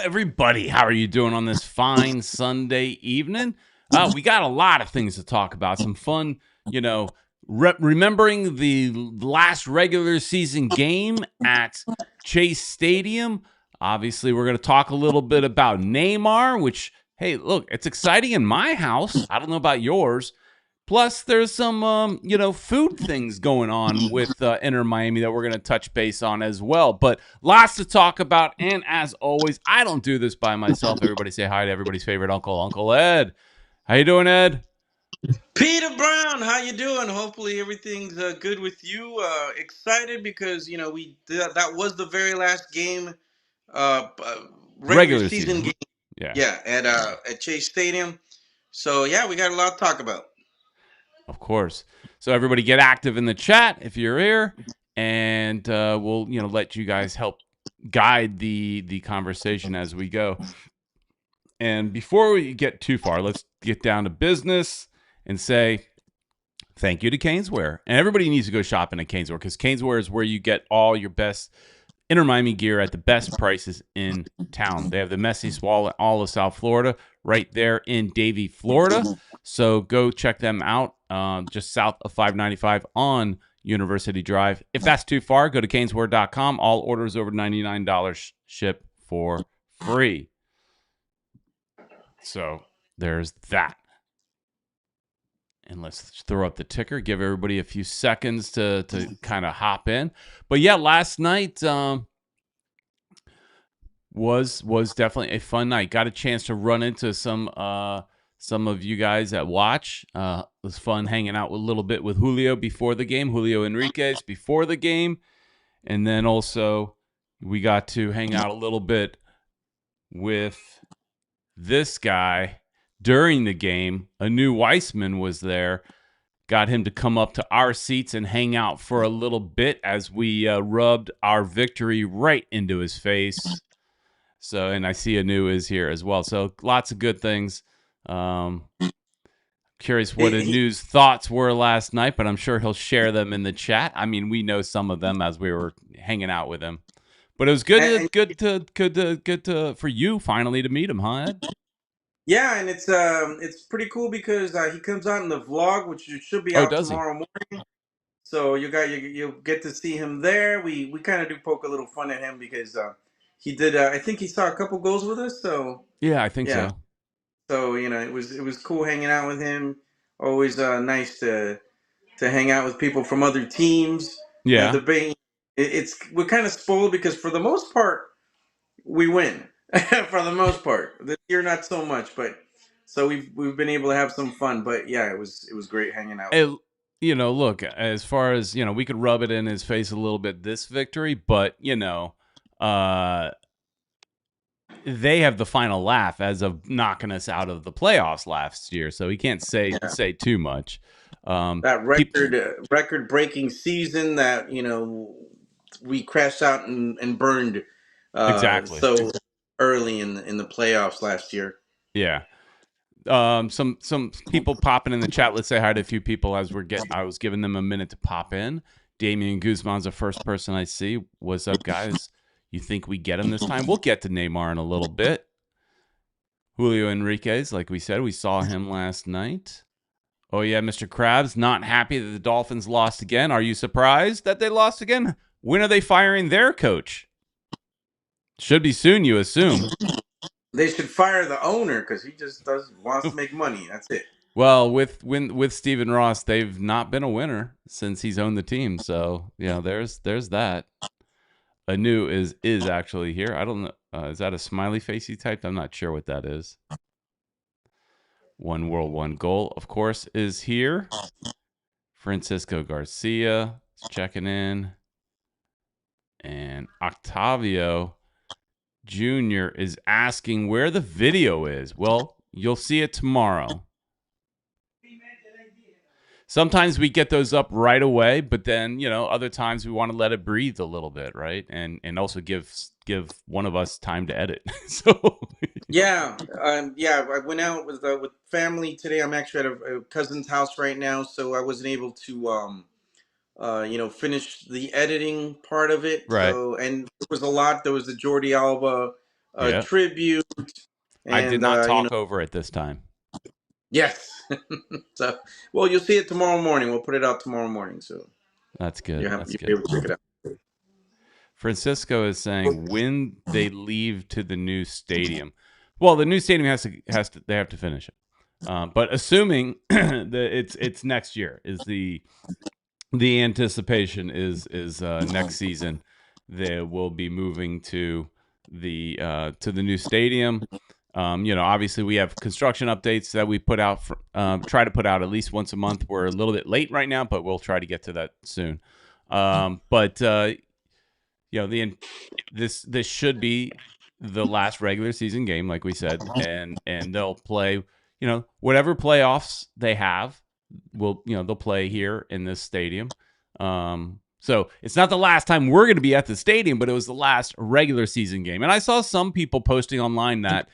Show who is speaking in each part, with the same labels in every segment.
Speaker 1: everybody. How are you doing on this fine Sunday evening? We got a lot of things to talk about. Some fun, remembering the last regular season game at Chase Stadium. Obviously, we're going to talk a little bit about Neymar, which, hey, look, it's exciting in my house. I don't know about yours. Plus, there's some, food things going on with Inter Miami that we're going to touch base on as well. But lots to talk about. And as always, I don't do this by myself. Everybody say hi to everybody's favorite uncle, Uncle Ed. How you doing, Ed?
Speaker 2: Peter Brown, how you doing? Hopefully everything's good with you. Excited because that was the very last game, regular
Speaker 1: Regular
Speaker 2: season
Speaker 1: season.
Speaker 2: game.
Speaker 1: Yeah,
Speaker 2: Yeah, at Chase Stadium. So yeah, we got a lot to talk about.
Speaker 1: of course. So everybody get active in the chat if you're here. And we'll, let you guys help guide the conversation as we go. And before we get too far, let's get down to business and say thank you to Caneswear. And everybody needs to go shopping at Caneswear because Caneswear is where you get all your best Inter Miami gear at the best prices in town. They have the Messi wallet, all of South Florida, right there in Davie, Florida. So go check them out just south of 595 on University Drive. If that's too far, go to caneswear.com. All orders over $99 ship for free. So there's that. And let's throw up the ticker, give everybody a few seconds to kind of hop in. But yeah, last night was definitely a fun night. Got a chance to run into some of you guys at watch. It was fun hanging out a little bit with Julio before the game, Julio Enriquez before the game. And then also we got to hang out a little bit with this guy during the game. A new Weissman was there. Got him to come up to our seats and hang out for a little bit as we rubbed our victory right into his face. So, and I see Anu is here as well. So lots of good things. Curious what Anu's thoughts were last night, but I'm sure he'll share them in the chat. I mean, we know some of them as we were hanging out with him. But it was good to for you finally to meet him, huh, Ed?
Speaker 2: Yeah, and it's pretty cool because he comes out in the vlog, which should be out
Speaker 1: Does he?
Speaker 2: tomorrow morning. So you'll get to see him there. We kind of do poke a little fun at him because he did. I think he saw a couple goals with us. So
Speaker 1: Yeah, I think
Speaker 2: yeah.
Speaker 1: so.
Speaker 2: So it was cool hanging out with him. Always nice to hang out with people from other teams.
Speaker 1: Yeah.
Speaker 2: We're kind of spoiled because for the most part we win. For the most part, this year not so much, but so we've been able to have some fun. But yeah, it was great hanging out.
Speaker 1: Look, as far as we could rub it in his face a little bit this victory, but they have the final laugh as of knocking us out of the playoffs last year, so he can't say too much.
Speaker 2: That record breaking season that we crashed out and burned
Speaker 1: Exactly.
Speaker 2: so early in the playoffs last year.
Speaker 1: Yeah. Some people popping in the chat. Let's say hi to a few people as I was giving them a minute to pop in. Damian Guzman's the first person I see. What's up, guys? You think we get him this time? We'll get to Neymar in a little bit. Julio Enriquez, like we said, we saw him last night. Oh, yeah, Mr. Krabs, not happy that the Dolphins lost again. Are you surprised that they lost again? When are they firing their coach? Should be soon, you assume.
Speaker 2: They should fire the owner because he just wants to make money. That's it.
Speaker 1: Well, with Stephen Ross, they've not been a winner since he's owned the team. So, yeah, there's that. Anu is actually here. I don't know. Is that a smiley face he typed? I'm not sure what that is. One World, One Goal, of course, is here. Francisco Garcia is checking in. And Octavio Jr. is asking where the video is. Well, you'll see it tomorrow. Sometimes we get those up right away, but then, other times we want to let it breathe a little bit, right? And also give one of us time to edit. So
Speaker 2: yeah, I went out with family today. I'm actually at a cousin's house right now, so I wasn't able to finish the editing part of it.
Speaker 1: Right.
Speaker 2: So, and it was a lot. There was the Jordi Alba a
Speaker 1: Yeah.
Speaker 2: tribute,
Speaker 1: I did
Speaker 2: and
Speaker 1: not talk over it this time.
Speaker 2: yes. So, well, you'll see it tomorrow morning. We'll put it out tomorrow morning, so
Speaker 1: That's good. That's
Speaker 2: you'll be
Speaker 1: good.
Speaker 2: able to check it out.
Speaker 1: Francisco is saying when they leave to the new stadium. Well, the new stadium has to they have to finish it. But assuming that it's next year is the anticipation is next season they will be moving to the new stadium. Obviously we have construction updates that we put out try to put out at least once a month. We're a little bit late right now, but we'll try to get to that soon. But this should be the last regular season game, like we said, and they'll play whatever playoffs they have will they'll play here in this stadium. So it's not the last time we're going to be at the stadium, but it was the last regular season game. And I saw some people posting online that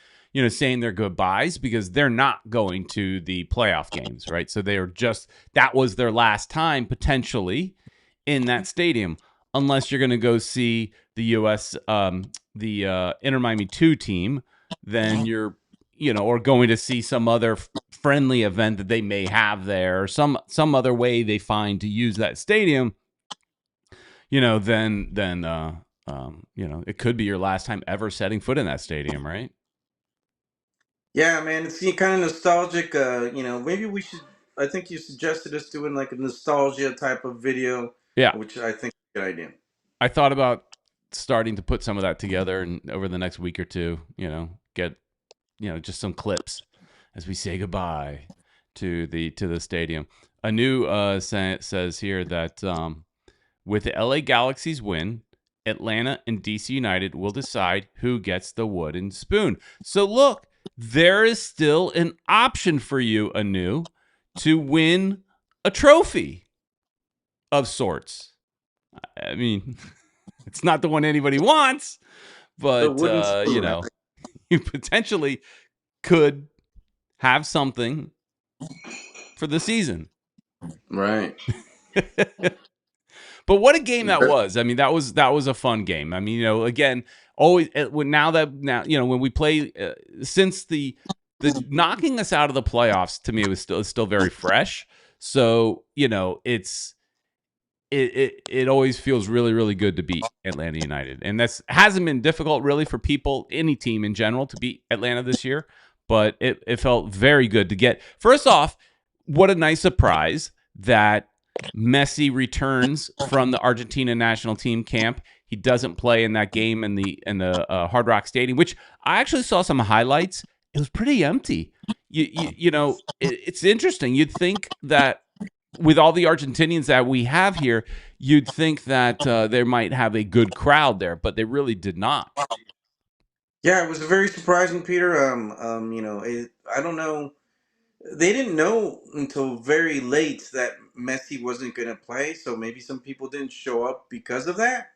Speaker 1: saying their goodbyes because they're not going to the playoff games, right? So they are that was their last time potentially in that stadium, unless you're going to go see the U.S. The Inter Miami 2 team, then you're or going to see some other friendly event that they may have there, or some other way they find to use that stadium. Then it could be your last time ever setting foot in that stadium, right?
Speaker 2: Yeah, man, it's kind of nostalgic. Maybe we should. I think you suggested us doing like a nostalgia type of video,
Speaker 1: Yeah,
Speaker 2: which I think is a good idea.
Speaker 1: I thought about starting to put some of that together, and over the next week or two, get just some clips as we say goodbye to the stadium. A new says here that with the LA Galaxy's win, Atlanta and DC United will decide who gets the wooden spoon. So look, there is still an option for you, Anu, to win a trophy of sorts. I mean, it's not the one anybody wants,
Speaker 2: The
Speaker 1: but
Speaker 2: wooden spoon.
Speaker 1: you potentially could have something for the season.
Speaker 2: Right.
Speaker 1: But what a game that was. I mean, that was a fun game. I mean, again, always now when we play since the knocking us out of the playoffs to me was still very fresh. So, it always feels really, really good to beat Atlanta United. And that's hasn't been difficult really for people, any team in general, to beat Atlanta this year. But it felt very good to get. First off, what a nice surprise that Messi returns from the Argentina national team camp. He doesn't play in that game in the Hard Rock Stadium, which I actually saw some highlights. It was pretty empty. It's interesting. You'd think that with all the Argentinians that we have here, you'd think that there might have a good crowd there, but they really did not.
Speaker 2: Yeah, it was very surprising, Peter. I don't know. They didn't know until very late that Messi wasn't going to play, so maybe some people didn't show up because of that.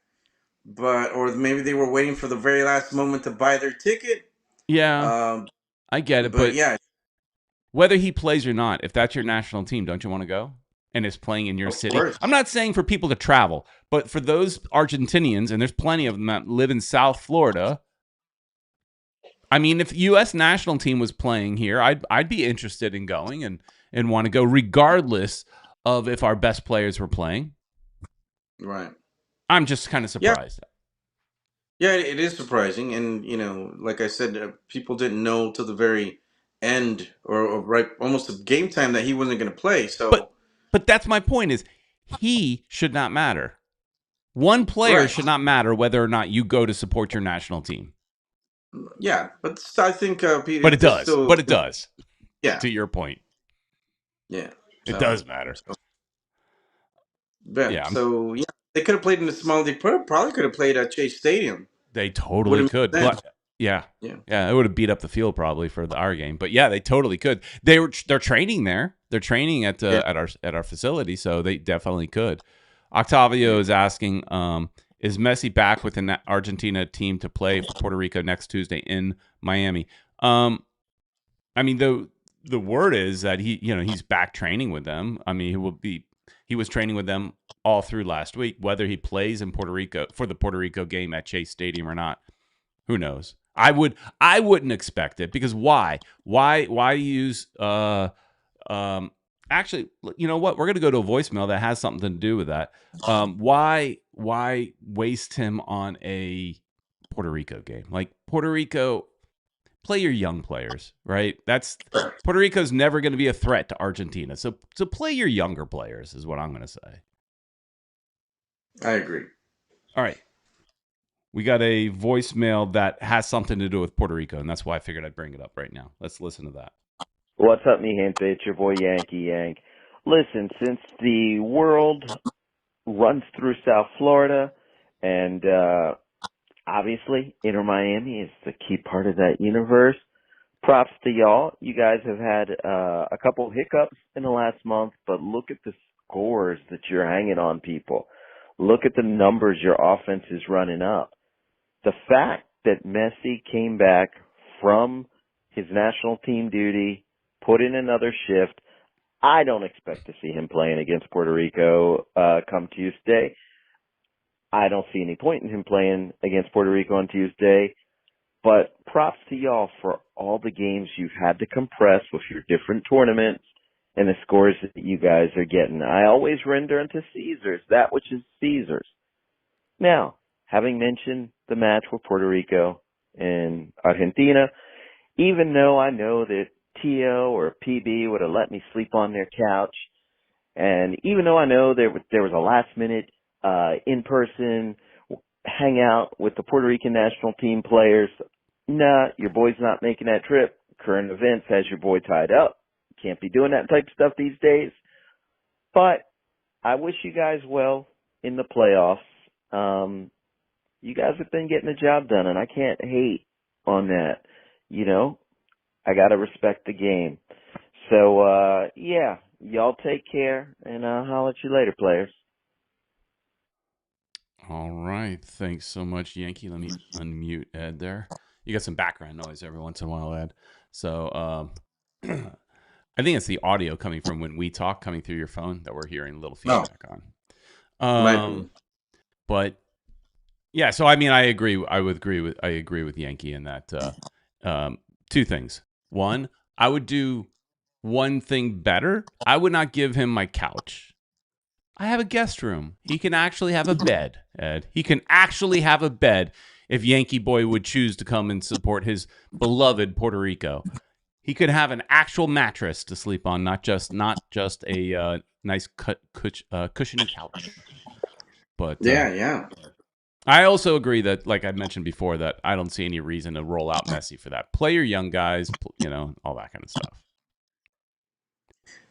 Speaker 2: Or maybe they were waiting for the very last moment to buy their ticket.
Speaker 1: Yeah,
Speaker 2: Um,
Speaker 1: I get it,
Speaker 2: but
Speaker 1: but
Speaker 2: yeah,
Speaker 1: whether he plays or not, if that's your national team, don't you want to go? And is playing in your
Speaker 2: of
Speaker 1: city.
Speaker 2: course.
Speaker 1: I'm not saying for people to travel, but for those Argentinians, and there's plenty of them that live in South Florida. I mean, if U.S. national team was playing here, I'd be interested in going and want to go, regardless of if our best players were playing.
Speaker 2: Right.
Speaker 1: I'm just kind of
Speaker 2: Yeah.
Speaker 1: surprised.
Speaker 2: Yeah, it is surprising, and like I said, people didn't know till the very end, or right almost the game time, that he wasn't going to play.
Speaker 1: But
Speaker 2: So
Speaker 1: that's my point is he should not matter. One player
Speaker 2: right,
Speaker 1: should not matter whether or not you go to support your national team.
Speaker 2: yeah, but I think
Speaker 1: But it
Speaker 2: it's
Speaker 1: does.
Speaker 2: still,
Speaker 1: But it does.
Speaker 2: yeah,
Speaker 1: To your point,
Speaker 2: yeah.
Speaker 1: it
Speaker 2: So,
Speaker 1: does matter.
Speaker 2: but
Speaker 1: Yeah,
Speaker 2: so yeah, they could have played in the small. They probably could have played at Chase Stadium.
Speaker 1: they totally
Speaker 2: Would
Speaker 1: could.
Speaker 2: have made sense.
Speaker 1: Yeah,
Speaker 2: Yeah,
Speaker 1: it would have beat up the field probably for our game. But yeah, they totally could. They're training there. They're training at
Speaker 2: yeah,
Speaker 1: at our facility, so they definitely could. Octavio is asking, is Messi back with the Argentina team to play for Puerto Rico next Tuesday in Miami? I mean, the word is that he's back training with them. I mean, he was training with them all through last week. Whether he plays in Puerto Rico for the Puerto Rico game at Chase Stadium or not, who knows? I wouldn't expect it because why? Why use um actually, you know what? We're going to go to a voicemail that has something to do with that. Why waste him on a Puerto Rico game? Like Puerto Rico, play your young players, right? That's Puerto Rico's never going to be a threat to Argentina. So play your younger players is what I'm going to say.
Speaker 2: I agree.
Speaker 1: All right. We got a voicemail that has something to do with Puerto Rico, and that's why I figured I'd bring it up right now. Let's listen to that.
Speaker 3: What's up, mi gente? It's your boy Yankee Yank. Listen, since the world runs through South Florida, and obviously Inter Miami is the key part of that universe, props to y'all. You guys have had a couple hiccups in the last month, but look at the scores that you're hanging on people. Look at the numbers your offense is running up. The fact that Messi came back from his national team duty, put in another shift, I don't expect to see him playing against Puerto Rico come Tuesday. I don't see any point in him playing against Puerto Rico on Tuesday. But props to y'all for all the games you've had to compress with your different tournaments and the scores that you guys are getting. I always render unto Caesar's that which is Caesar's. Now, having mentioned the match with Puerto Rico and Argentina, even though I know that Tio or PB would have let me sleep on their couch, and even though I know there was a last-minute in-person hangout with the Puerto Rican national team players, nah, your boy's not making that trip. Current events has your boy tied up. Can't be doing that type of stuff these days. But I wish you guys well in the playoffs. You guys have been getting the job done, and I can't hate on that. You know, I got to respect the game. So, yeah, y'all take care, and I'll holler at you later, players.
Speaker 1: All right. Thanks so much, Yankee. Let me unmute Ed there. You got some background noise every once in a while, Ed. So I think it's the audio coming from when we talk coming through your phone that we're hearing a little
Speaker 2: No,
Speaker 1: feedback on.
Speaker 2: might be.
Speaker 1: But yeah, so I mean, I agree. I agree with Yankee in that two things. One, I would do one thing better. I would not give him my couch. I have a guest room. He can actually have a bed, Ed. He can actually have a bed if Yankee Boy would choose to come and support his beloved Puerto Rico. He could have an actual mattress to sleep on, not just a nice cushiony couch. But
Speaker 2: Yeah.
Speaker 1: I also agree that, like I mentioned before, that I don't see any reason to roll out Messi for that. Play your young guys, all that kind of stuff.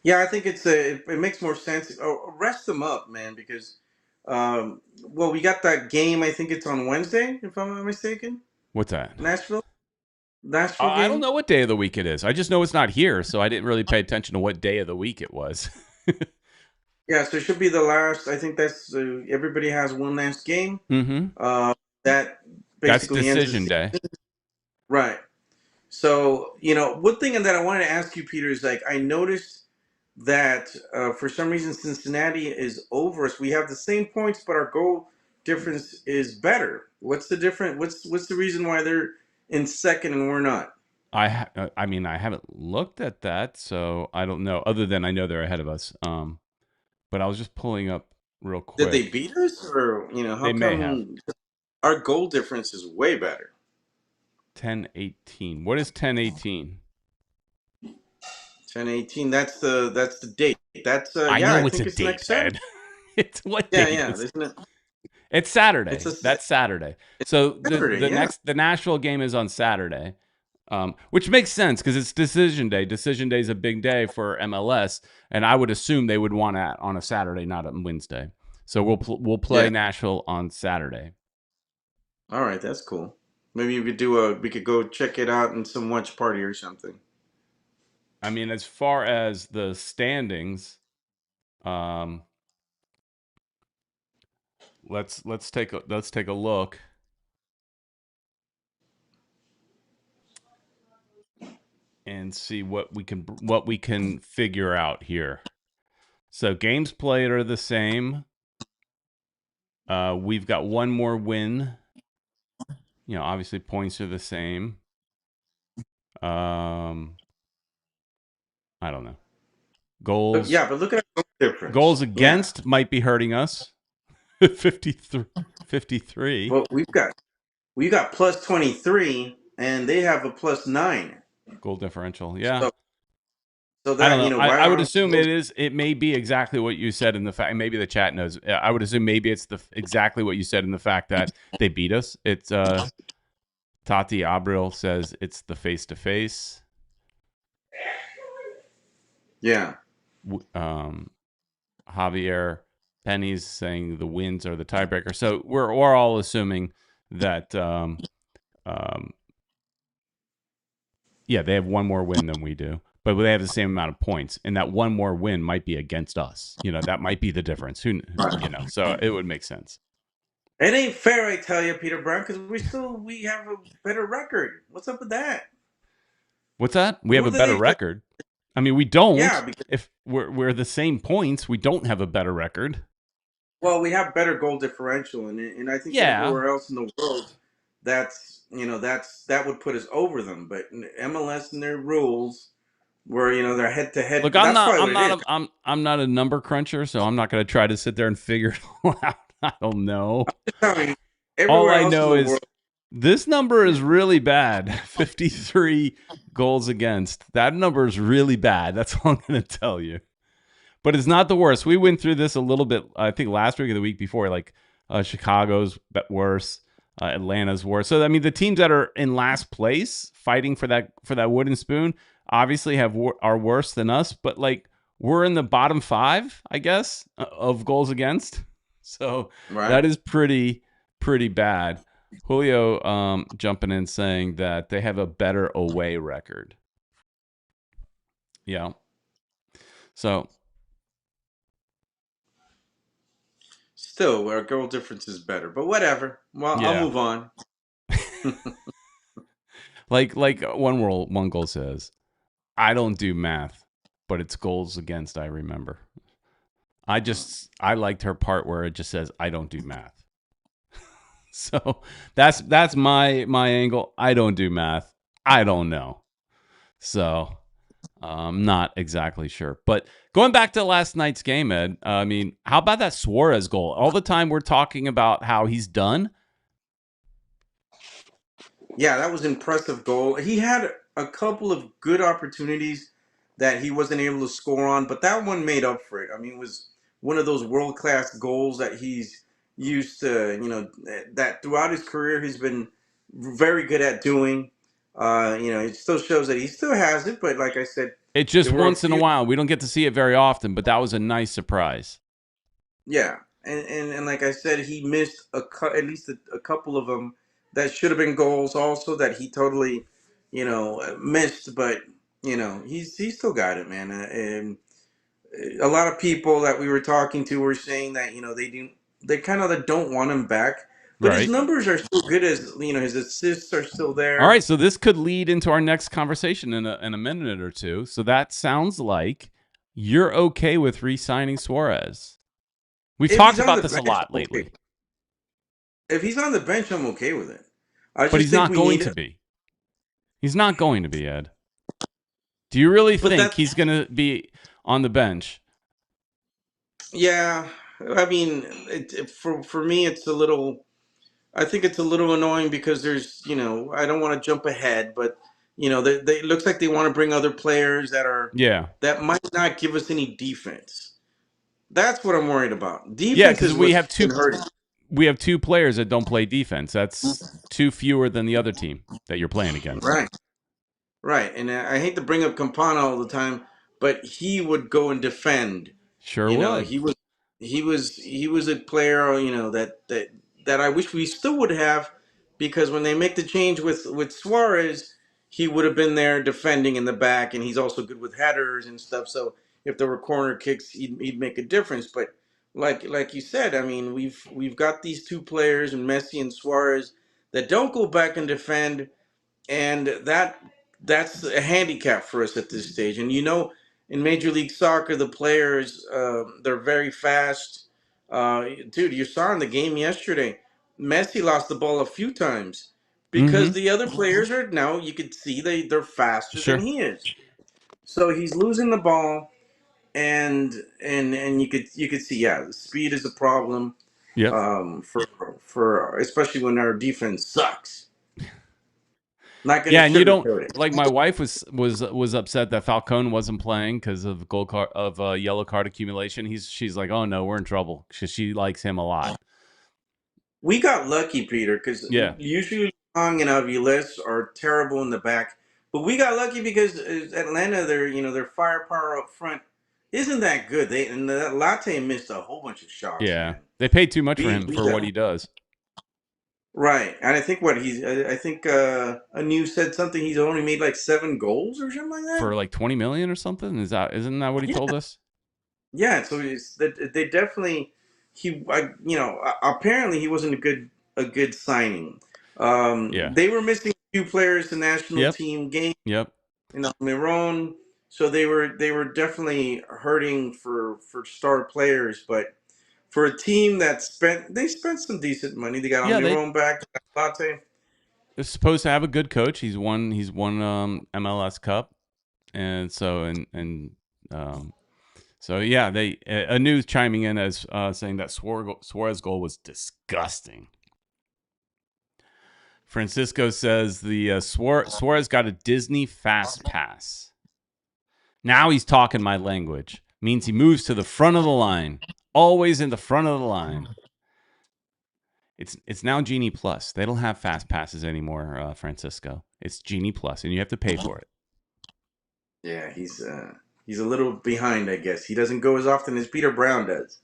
Speaker 2: Yeah, I think it makes more sense. Oh, rest them up, man, because well, we got that game. I think it's on Wednesday, if I'm not mistaken.
Speaker 1: What's that?
Speaker 2: Nashville
Speaker 1: I don't
Speaker 2: game.
Speaker 1: know what day of the week it is. I just know it's not here, so I didn't really pay attention to what day of the week it was.
Speaker 2: Yeah, so it should be the last. I think that's everybody has one last game.
Speaker 1: Mm-hmm.
Speaker 2: That
Speaker 1: That's
Speaker 2: basically ends the
Speaker 1: decision
Speaker 2: season.
Speaker 1: day.
Speaker 2: Right. So one thing that I wanted to ask you, Peter, is like I noticed that for some reason Cincinnati is over us. We have the same points, but our goal difference is better. What's the difference? What's the reason why they're in second and we're not?
Speaker 1: I mean, I haven't looked at that, so I don't know. Other than I know they're ahead of us. But I was just pulling up real
Speaker 2: Did they
Speaker 1: quick.
Speaker 2: beat us, or how
Speaker 1: They may have
Speaker 2: come our goal difference is way better?
Speaker 1: 10-18. What is 10-18?
Speaker 2: 10-18. That's the date. That's
Speaker 1: I
Speaker 2: yeah. I
Speaker 1: know it's a
Speaker 2: think it's
Speaker 1: date,
Speaker 2: next Saturday.
Speaker 1: Ed. It's what
Speaker 2: Yeah,
Speaker 1: date
Speaker 2: yeah.
Speaker 1: is?
Speaker 2: Isn't it?
Speaker 1: It's
Speaker 2: It's
Speaker 1: Saturday.
Speaker 2: a
Speaker 1: That's Saturday. So
Speaker 2: Saturday. Yeah.
Speaker 1: the Nashville game is on Saturday, which makes sense because it's decision day. Decision day is a big day for MLS, and I would assume they would want that on a Saturday, not on Wednesday. So we'll play
Speaker 2: Yeah.
Speaker 1: Nashville on Saturday.
Speaker 2: All right, that's cool. Maybe we could go check it out in some watch party or something.
Speaker 1: I mean, as far as the standings, um, let's take a look and see what we can figure out here. So games played are the same. We've got one more win obviously points are the same. I don't know. Goals.
Speaker 2: But look at the difference.
Speaker 1: Goals against might be hurting us. 53.
Speaker 2: Well, we got plus 23, and they have a plus 9.
Speaker 1: Goal differential. Yeah.
Speaker 2: So
Speaker 1: I don't
Speaker 2: that
Speaker 1: know.
Speaker 2: why
Speaker 1: I would
Speaker 2: aren't
Speaker 1: assume
Speaker 2: those,
Speaker 1: it may be exactly what you said in the fact. Maybe the chat knows. I would assume maybe it's exactly what you said in the fact that they beat us. It's Tati Abril says it's the face to face.
Speaker 2: Yeah.
Speaker 1: Javier Penny's saying the wins are the tiebreaker. So we're all assuming that yeah, they have one more win than we do, but they have the same amount of points, and that one more win might be against us. That might be the difference. So it would make sense.
Speaker 2: It ain't fair, I tell you, Peter Brown, because we have a better record. What's up with that?
Speaker 1: What's that? We have
Speaker 2: Who
Speaker 1: a
Speaker 2: do
Speaker 1: better
Speaker 2: they?
Speaker 1: record. I mean, we don't.
Speaker 2: Yeah, because
Speaker 1: If we're the same points, we don't have a better record.
Speaker 2: well, we have better goal differential, and I think
Speaker 1: Yeah.
Speaker 2: everywhere else in the world, that would put us over them. But MLS and their rules, where they're head to head.
Speaker 1: Look,
Speaker 2: That's probably what it is.
Speaker 1: I'm not a number cruncher, so I'm not going to try to sit there and figure it all out. I don't know.
Speaker 2: I mean,
Speaker 1: All
Speaker 2: everywhere
Speaker 1: I
Speaker 2: else
Speaker 1: know
Speaker 2: in the
Speaker 1: is
Speaker 2: world,
Speaker 1: this number is really bad. 53 goals against. That number is really bad. That's all I'm going to tell you. But it's not the worst. We went through this a little bit, I think, last week or the week before. Like Chicago's worse, Atlanta's worse. So I mean, the teams that are in last place, fighting for that wooden spoon, obviously are worse than us. But like, we're in the bottom 5, I guess, of goals against. So
Speaker 2: right?
Speaker 1: That is pretty bad. Julio jumping in saying that they have a better away record. Yeah. So.
Speaker 2: Still, our goal difference is better, but whatever. Well,
Speaker 1: Yeah.
Speaker 2: I'll move on.
Speaker 1: like one goal says, I don't do math, but it's goals against I remember. I liked her part where it just says I don't do math. So that's my angle. I don't do math. I don't know. So I'm not exactly sure. But going back to last night's game, Ed, I mean, how about that Suarez goal? All the time we're talking about how he's done.
Speaker 2: Yeah, that was an impressive goal. He had a couple of good opportunities that he wasn't able to score on, but that one made up for it. I mean, it was one of those world-class goals that he's used to, that throughout his career he's been very good at doing. It still shows that he still has it, but like I said,
Speaker 1: It's just
Speaker 2: there were a
Speaker 1: once in a
Speaker 2: few.
Speaker 1: while. We don't get to see it very often, but that was a nice surprise.
Speaker 2: Yeah, and like I said, he missed at least a couple of them that should have been goals. Also, that he totally, missed. But he's still got it, man. And a lot of people that we were talking to were saying that they kind of don't want him back. But his
Speaker 1: Right.
Speaker 2: numbers are still good as his assists are still there.
Speaker 1: All right, so this could lead into our next conversation in a minute or two. So that sounds like you're okay with re-signing Suarez. We've
Speaker 2: If
Speaker 1: talked
Speaker 2: he's on
Speaker 1: about
Speaker 2: the
Speaker 1: this a
Speaker 2: bench,
Speaker 1: lot
Speaker 2: I'm
Speaker 1: lately.
Speaker 2: okay. If he's on the bench, I'm okay with it. I
Speaker 1: But
Speaker 2: just
Speaker 1: he's
Speaker 2: think
Speaker 1: not
Speaker 2: we
Speaker 1: going
Speaker 2: need
Speaker 1: to be. He's not going to be, Ed. Do you really
Speaker 2: But
Speaker 1: think
Speaker 2: that's
Speaker 1: he's going to be on the bench?
Speaker 2: Yeah, I mean, for me, it's a little. I think it's a little annoying because I don't want to jump ahead, but it looks like they want to bring other players
Speaker 1: Yeah.
Speaker 2: that might not give us any defense. That's what I'm worried about.
Speaker 1: Yeah,
Speaker 2: Defense
Speaker 1: because
Speaker 2: is what's been hurting.
Speaker 1: we have 2 players that don't play defense. That's 2 fewer than the other team that you're playing against.
Speaker 2: Right. Right, and I hate to bring up Campana all the time, but he would go and defend.
Speaker 1: Sure would.
Speaker 2: He was a player, that I wish we still would have, because when they make the change with Suarez, he would have been there defending in the back, and he's also good with headers and stuff. So if there were corner kicks, he'd make a difference. But like you said, I mean, we've got these 2 players, and Messi and Suarez, that don't go back and defend, and that's a handicap for us at this stage. And in Major League Soccer, the players they're very fast. Dude, you saw in the game yesterday, Messi lost the ball a few times because the other players are now, you could see they're faster than
Speaker 1: Sure.
Speaker 2: he is. So he's losing the ball, and you could see, yeah, the speed is a problem.
Speaker 1: Yep.
Speaker 2: For especially when our defense sucks. Not going to
Speaker 1: Yeah, and you don't
Speaker 2: sugarcoat it.
Speaker 1: like. My wife was upset that Falcone wasn't playing because of gold card of yellow card accumulation. She's like, oh no, we're in trouble. She likes him a lot.
Speaker 2: We got lucky, Peter, because
Speaker 1: Yeah,
Speaker 2: usually Long and Aviles are terrible in the back, but we got lucky because Atlanta, their firepower up front isn't that good. And that Latte missed a whole bunch of shots,
Speaker 1: yeah.
Speaker 2: man.
Speaker 1: They paid too much for
Speaker 2: We,
Speaker 1: him
Speaker 2: we
Speaker 1: for what he does.
Speaker 2: right, and I think I think a news said something. He's only made like 7 goals or something like that.
Speaker 1: For like 20 million or something. Isn't that what he told us?
Speaker 2: Yeah, so they definitely apparently he wasn't a good signing.
Speaker 1: Yeah.
Speaker 2: They were missing a few players the national
Speaker 1: Yep.
Speaker 2: team game,
Speaker 1: Yep.
Speaker 2: Miron, so they were definitely hurting for star players, but for a team that spent some decent money. They got
Speaker 1: Yeah,
Speaker 2: Miron back, Latte.
Speaker 1: they're supposed to have a good coach. He's won MLS Cup, and um so yeah, they a news chiming in as saying that Suarez goal was disgusting. Francisco says the Suarez got a Disney fast pass. Now he's talking my language. Means he moves to the front of the line, always in the front of the line. It's now Genie Plus. They don't have fast passes anymore, Francisco. It's Genie Plus, and you have to pay for it.
Speaker 2: Yeah, he's a little behind, I guess. He doesn't go as often as Peter Brown does.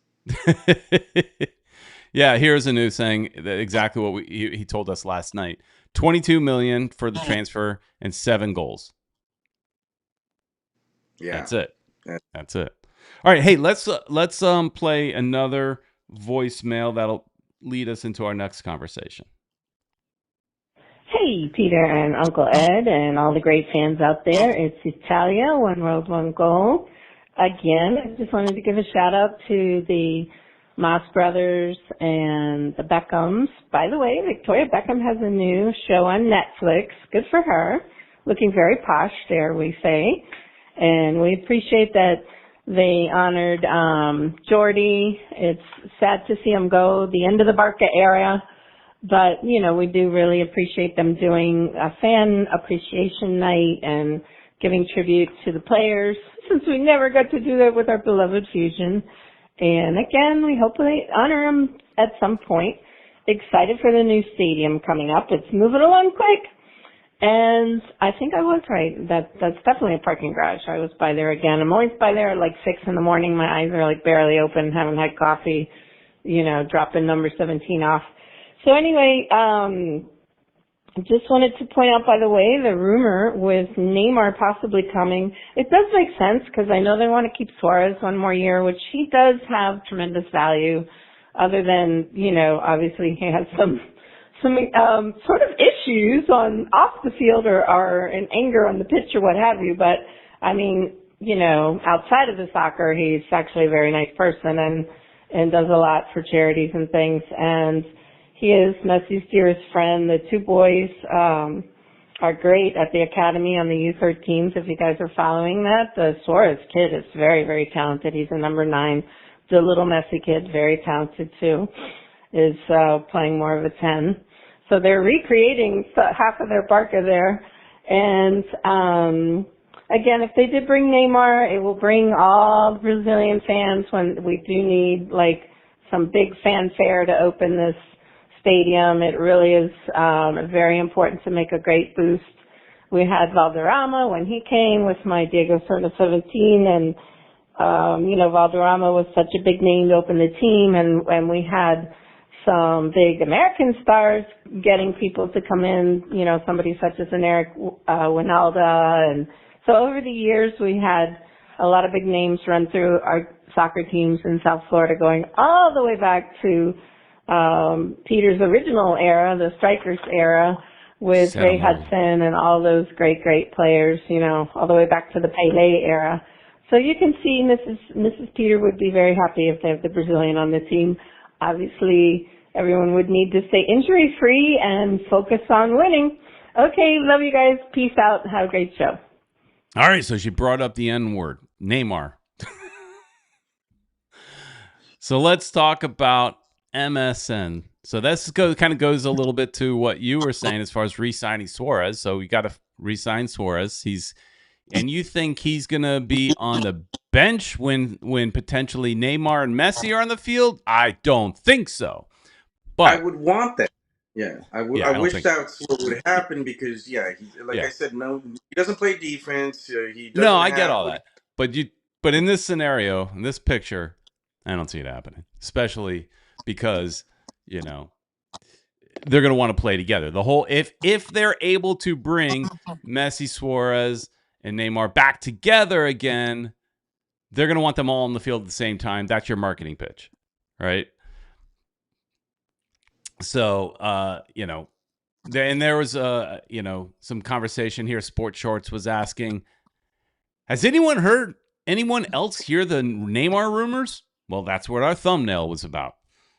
Speaker 1: Yeah, here's a news saying that exactly what he told us last night. $22 million for the transfer and 7 goals.
Speaker 2: Yeah,
Speaker 1: That's it.
Speaker 2: Yeah.
Speaker 1: That's it. All right, hey, let's play another voicemail that'll lead us into our next conversation.
Speaker 4: Hey, Peter and Uncle Ed and all the great fans out there. It's Italia, One World, One Goal. Again, I just wanted to give a shout out to the Moss brothers and the Beckhams. By the way, Victoria Beckham has a new show on Netflix. Good for her. Looking very posh, dare we say. And we appreciate that they honored Jordi. It's sad to see him go, the end of the Barca era. But, we do really appreciate them doing a fan appreciation night and giving tribute to the players, since we never got to do that with our beloved Fusion. And again, we hope they honor them at some point. Excited for the new stadium coming up. It's moving along quick. And I think I was right. That's definitely a parking garage. I was by there again. I'm always by there at like 6 in the morning. My eyes are like barely open, haven't had coffee, dropping number 17 off. So anyway, just wanted to point out, by the way, the rumor with Neymar possibly coming. It does make sense because I know they want to keep Suarez one more year, which he does have tremendous value. Other than, obviously he has some sort of issues off the field or in anger on the pitch or what have you. But I mean, outside of the soccer, he's actually a very nice person and does a lot for charities and things. And he is Messi's dearest friend. The two boys are great at the academy on the U13s, if you guys are following that. The Suarez kid is very, very talented. He's a number 9. The little Messi kid, very talented too, is playing more of a 10. So they're recreating half of their Barca there. And again, if they did bring Neymar, it will bring all the Brazilian fans when we do need like some big fanfare to open this stadium. It really is very important to make a great boost. We had Valderrama when he came with my Diego Serna 17, and Valderrama was such a big name to open the team, and we had some big American stars getting people to come in, somebody such as an Eric Winalda. And so over the years, we had a lot of big names run through our soccer teams in South Florida, going all the way back to Peter's original era, the Strikers era, with Ray Hudson and all those great players, all the way back to the Pele era. So you can see Mrs. Peter would be very happy if they have the Brazilian on the team. Obviously, everyone would need to stay injury-free and focus on winning. Okay, love you guys. Peace out. Have a great show.
Speaker 1: All right, so she brought up the N-word, Neymar. So let's talk about MSN. So this kind of goes a little bit to what you were saying as far as re-signing Suarez. So we got to re-sign Suarez. And you think he's gonna be on the bench when potentially Neymar and Messi are on the field? I don't think so. But
Speaker 2: I would want that. Yeah, I would.
Speaker 1: Yeah,
Speaker 2: I
Speaker 1: I don't
Speaker 2: wish
Speaker 1: think
Speaker 2: that's what would happen because,
Speaker 1: Yeah.
Speaker 2: I said, no, he doesn't play defense. He
Speaker 1: No,
Speaker 2: doesn't
Speaker 1: I get
Speaker 2: have
Speaker 1: all
Speaker 2: what
Speaker 1: that. But in this scenario, in this picture, I don't see it happening. Especially because, they're going to want to play together. The whole if they're able to bring Messi, Suarez, and Neymar back together again, they're going to want them all on the field at the same time. That's your marketing pitch, right? So, there was some conversation here. Sports Shorts was asking, has anyone else hear the Neymar rumors? Well, that's what our thumbnail was about.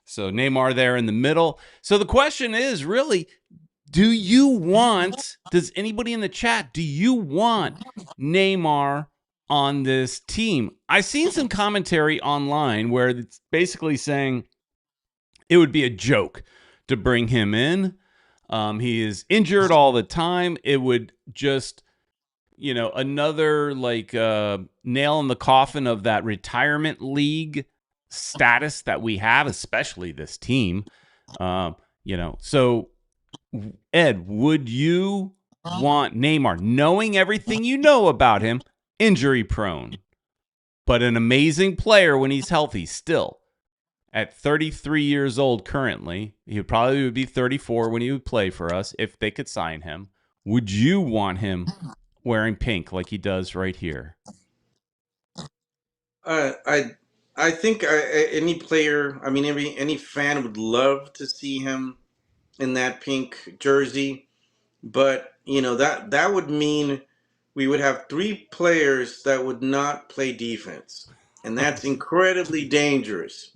Speaker 1: So Neymar there in the middle. So the question is really, does anybody in the chat, do you want Neymar on this team? I've seen some commentary online where it's basically saying it would be a joke to bring him in. He is injured all the time. It would just, another nail in the coffin of that retirement league status that we have, especially this team. So Ed, would you want Neymar, knowing everything you know about him, injury prone, but an amazing player when he's healthy still? At 33 years old currently, he probably would be 34 when he would play for us if they could sign him. Would you want him wearing pink like he does right here?
Speaker 2: I think any player, I mean, any fan would love to see him in that pink jersey, but that would mean we would have three players that would not play defense, and that's incredibly dangerous.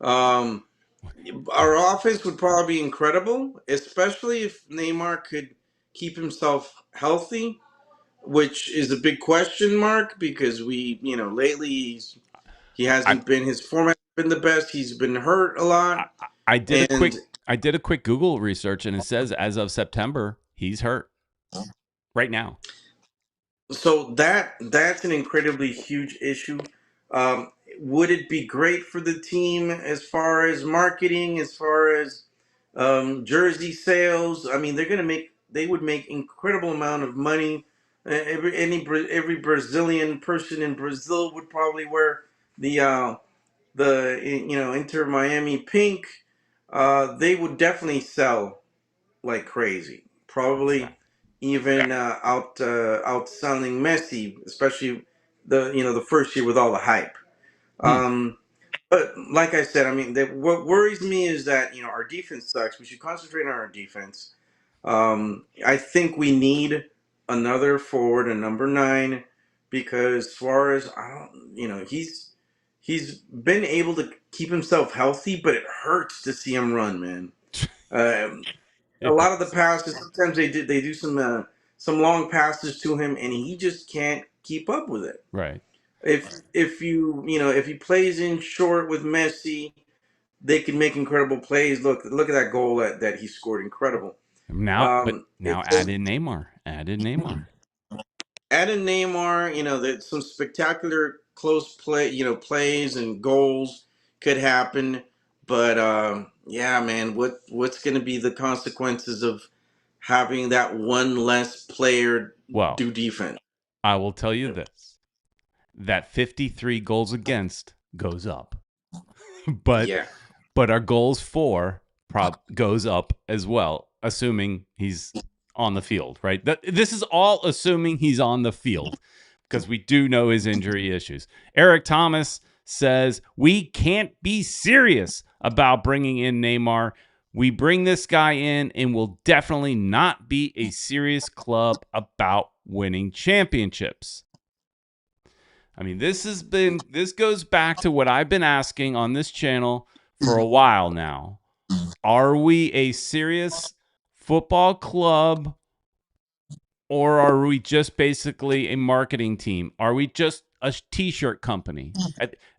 Speaker 2: Our offense would probably be incredible, especially if Neymar could keep himself healthy, which is a big question mark because lately he hasn't been, his format been the best. He's been hurt a lot.
Speaker 1: I did a quick Google research, and it says as of September he's hurt right now.
Speaker 2: So that's an incredibly huge issue. Would it be great for the team as far as marketing, as far as jersey sales? I mean, they would make incredible amount of money. Every Brazilian person in Brazil would probably wear the Inter Miami pink. They would definitely sell like crazy. Probably even outselling Messi, especially the first year with all the hype. But like I said, I mean, what worries me is that our defense sucks. We should concentrate on our defense. I think we need another forward, a number 9, because Suarez, I don't, he's been able to keep himself healthy, but it hurts to see him run, man. A lot of the passes, sometimes they do some long passes to him, and he just can't keep up with it.
Speaker 1: Right.
Speaker 2: If he plays in short with Messi, they can make incredible plays. Look at that goal that he scored, incredible.
Speaker 1: Now add in Neymar. Add in Neymar.
Speaker 2: That some spectacular close plays and goals could happen. But yeah, man, what's going to be the consequences of having that one less player do defense?
Speaker 1: I will tell you this: that 53 goals against goes up, but our goals for goes up as well, assuming he's on the field, right? This is all assuming he's on the field, because we do know his injury issues. Eric Thomas says, we can't be serious about bringing in Neymar. We bring this guy in and will definitely not be a serious club about winning championships. I mean, this goes back to what I've been asking on this channel for a while now. Are we a serious football club, or are we just basically a marketing team? Are we just a T-shirt company?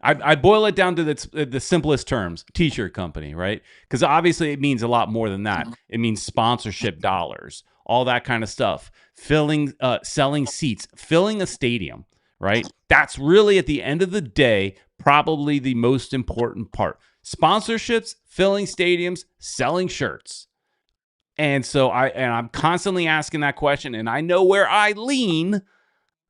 Speaker 1: I boil it down to the simplest terms: T-shirt company, right? Because obviously it means a lot more than that. It means sponsorship dollars, all that kind of stuff, selling seats, filling a stadium, right? That's really, at the end of the day, probably the most important part. Sponsorships, filling stadiums, selling shirts. And so I'm constantly asking that question, and I know where I lean.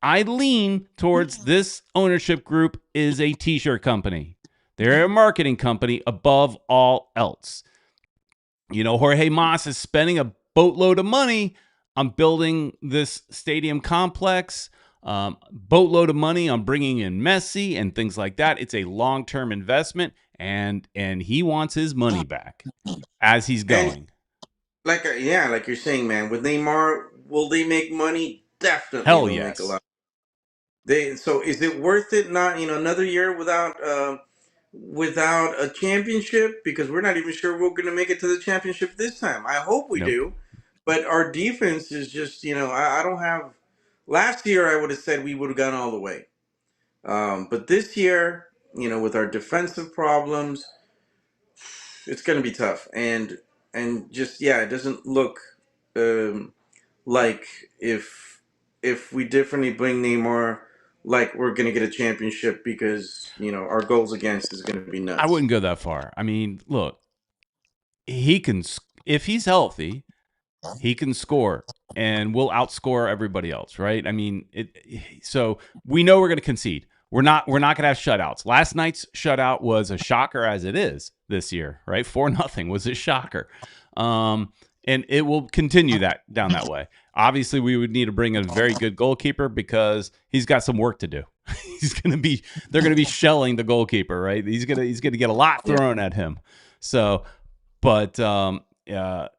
Speaker 1: I lean towards this ownership group is a T-shirt company. They're a marketing company above all else. You know, Jorge Mas is spending a boatload of money on building this stadium complex, boatload of money on bringing in Messi and things like that. It's a long-term investment, and he wants his money back as he's going.
Speaker 2: And like like you're saying, man, with Neymar, will they make money? Definitely,
Speaker 1: Hell
Speaker 2: they'll make a
Speaker 1: yes.
Speaker 2: lot. So is it worth it? Not another year without a championship, because we're not even sure we're going to make it to the championship this time. I hope we
Speaker 1: Nope.
Speaker 2: do, but our defense is just I don't have. Last year I would have said we would have gone all the way, but this year with our defensive problems, it's going to be tough, and just it doesn't look um, like if we definitely bring Neymar, like we're gonna get a championship, because our goals against is gonna be
Speaker 1: I
Speaker 2: nuts.
Speaker 1: wouldn't go that far. I mean, look, he can, if he's healthy, he can score and we'll outscore everybody else, right? I mean, so we know we're going to concede. We're not going to have shutouts. Last night's shutout was a shocker, as it is this year, right? 4-0 was a shocker. And it will continue down that way. Obviously, we would need to bring in a very good goalkeeper because he's got some work to do. They're going to be shelling the goalkeeper, right? He's going to get a lot thrown at him. So, but a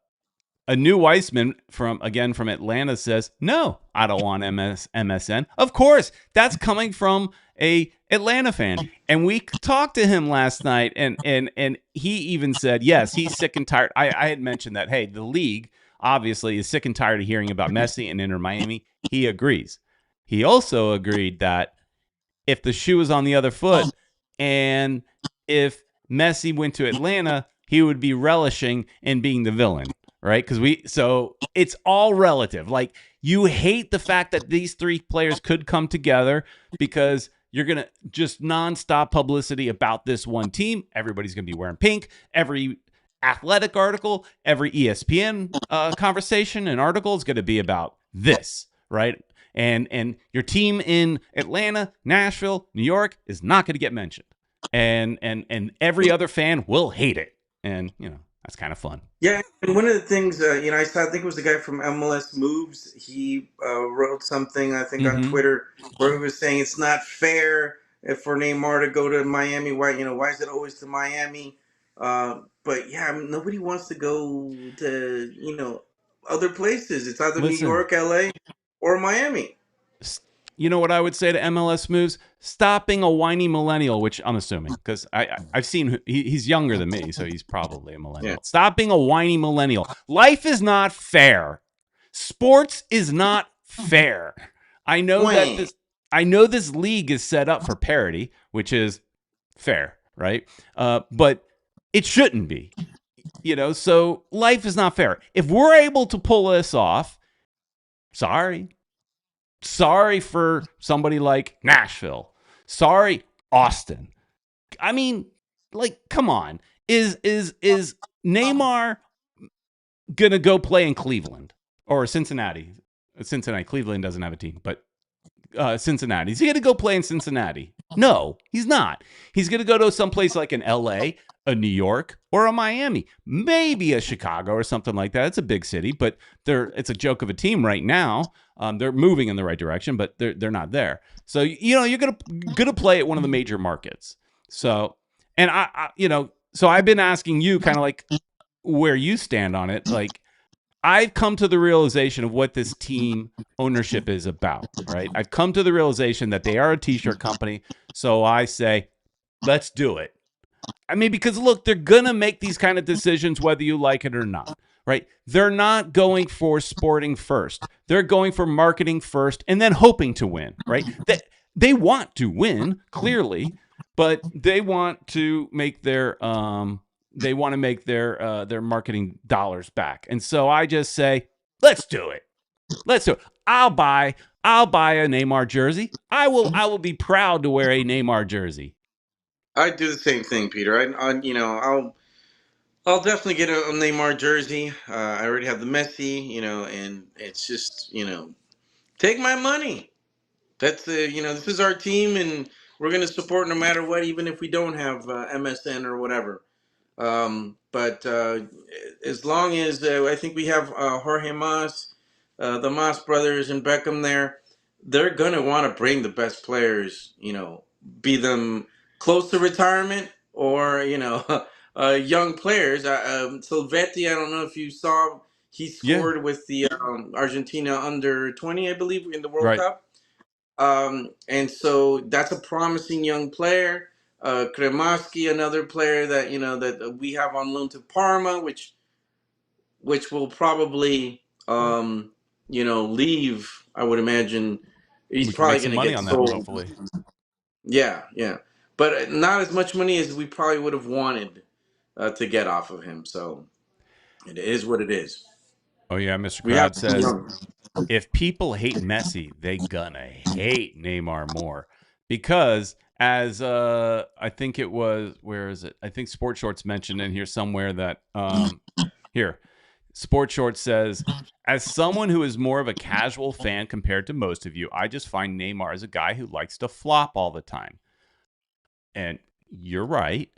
Speaker 1: new Weissman from Atlanta says, no, I don't want MSN. Of course, that's coming from a Atlanta fan. And we talked to him last night, and he even said, yes, he's sick and tired. I had mentioned that, hey, the league obviously is sick and tired of hearing about Messi and Inter Miami. He agrees. He also agreed that if the shoe was on the other foot and if Messi went to Atlanta, he would be relishing in being the villain. Right? So it's all relative. Like, you hate the fact that these three players could come together because you're going to just nonstop publicity about this one team. Everybody's going to be wearing pink. Every athletic article, every ESPN conversation and article is going to be about this, right? And your team in Atlanta, Nashville, New York is not going to get mentioned. And every other fan will hate it. And, that's kind of fun.
Speaker 2: Yeah, and one of the things I saw, I think it was the guy from MLS Moves. He wrote something, I think, on Twitter, where he was saying it's not fair for Neymar to go to Miami. Why is it always to Miami? But yeah, I mean, nobody wants to go to other places. It's either New York, LA, or Miami.
Speaker 1: You know what I would say to MLS Moves? Stop being a whiny millennial, which I'm assuming, because I've seen he's younger than me, so he's probably a millennial. Yeah. Stop being a whiny millennial. Life is not fair. Sports is not fair. I know this league is set up for parity, which is fair, right? But it shouldn't be. So life is not fair. If we're able to pull this off, sorry for somebody like Nashville. Sorry, Austin. I mean, like, come on. Is Neymar gonna go play in Cleveland or Cincinnati? Cincinnati. Cleveland doesn't have a team, but Cincinnati. Is he gonna go play in Cincinnati? No, he's not. He's gonna go to someplace like an LA, a New York, or a Miami, maybe a Chicago or something like that. It's a big city, but it's a joke of a team right now. They're moving in the right direction, but they're not there. So you're gonna play at one of the major markets. So, and so I've been asking you kind of like where you stand on it. Like, I've come to the realization of what this team ownership is about, right? I've come to the realization that they are a T-shirt company. So I say, let's do it. I mean, because look, they're going to make these kind of decisions whether you like it or not, right? They're not going for sporting first. They're going for marketing first and then hoping to win, right? They want to win, clearly, but they want to make their their marketing dollars back. And so I just say, let's do it. Let's do it. I'll buy a Neymar jersey. I will be proud to wear a Neymar jersey.
Speaker 2: I do the same thing, Peter. I'll definitely get a Neymar jersey. I already have the Messi, and it's just, take my money. That's this is our team, and we're gonna support no matter what, even if we don't have MSN or whatever. But as long as I think we have Jorge Mas, the Mas brothers, and Beckham there, they're gonna want to bring the best players. Be them close to retirement or young players. Silvetti, I don't know if you saw, he
Speaker 1: Yeah.
Speaker 2: scored with the Argentina under 20, I believe, in the World
Speaker 1: Right.
Speaker 2: Cup. And so that's a promising young player. Kremaski, another player that that we have on loan to Parma, which will probably leave. I would imagine he's
Speaker 1: We can make
Speaker 2: probably
Speaker 1: some
Speaker 2: going to
Speaker 1: money
Speaker 2: get
Speaker 1: on that,
Speaker 2: sold.
Speaker 1: hopefully.
Speaker 2: Yeah, yeah, but not as much money as we probably would have wanted to get off of him. So it is what it is.
Speaker 1: Oh yeah, Mr.
Speaker 2: We have
Speaker 1: Crowd
Speaker 2: to be
Speaker 1: says
Speaker 2: young.
Speaker 1: if people hate Messi, they gonna hate Neymar more because as I think it was, where is it? I think Sports Shorts mentioned in here somewhere that here Sports Shorts says, as someone who is more of a casual fan compared to most of you, I just find Neymar as a guy who likes to flop all the time. And you're right.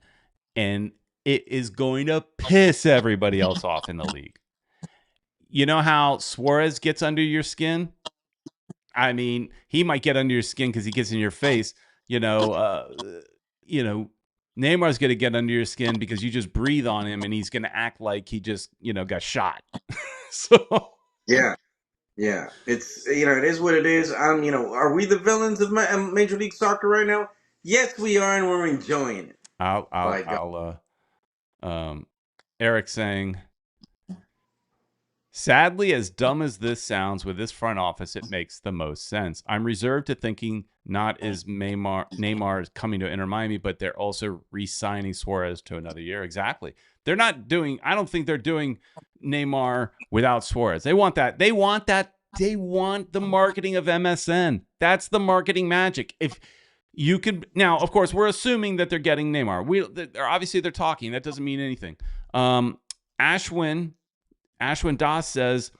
Speaker 1: And it is going to piss everybody else off in the league. You know how Suarez gets under your skin? I mean, he might get under your skin because he gets in your face. Neymar's going to get under your skin because you just breathe on him and he's going to act like he just, got shot. So,
Speaker 2: Yeah. Yeah, it's it is what it is. Are we the villains of Major League Soccer right now? Yes, we are, and we're enjoying it. By God.
Speaker 1: Eric saying, sadly, as dumb as this sounds, with this front office, it makes the most sense. I'm reserved to thinking not is Neymar is coming to Inter Miami, but they're also re-signing Suarez to another year. Exactly. They're not doing. I don't think they're doing Neymar without Suarez. They want that. They want that. They want the marketing of MSN. That's the marketing magic. If you could now, of course, we're assuming that they're getting Neymar. Obviously they're talking. That doesn't mean anything. Ashwin Das says,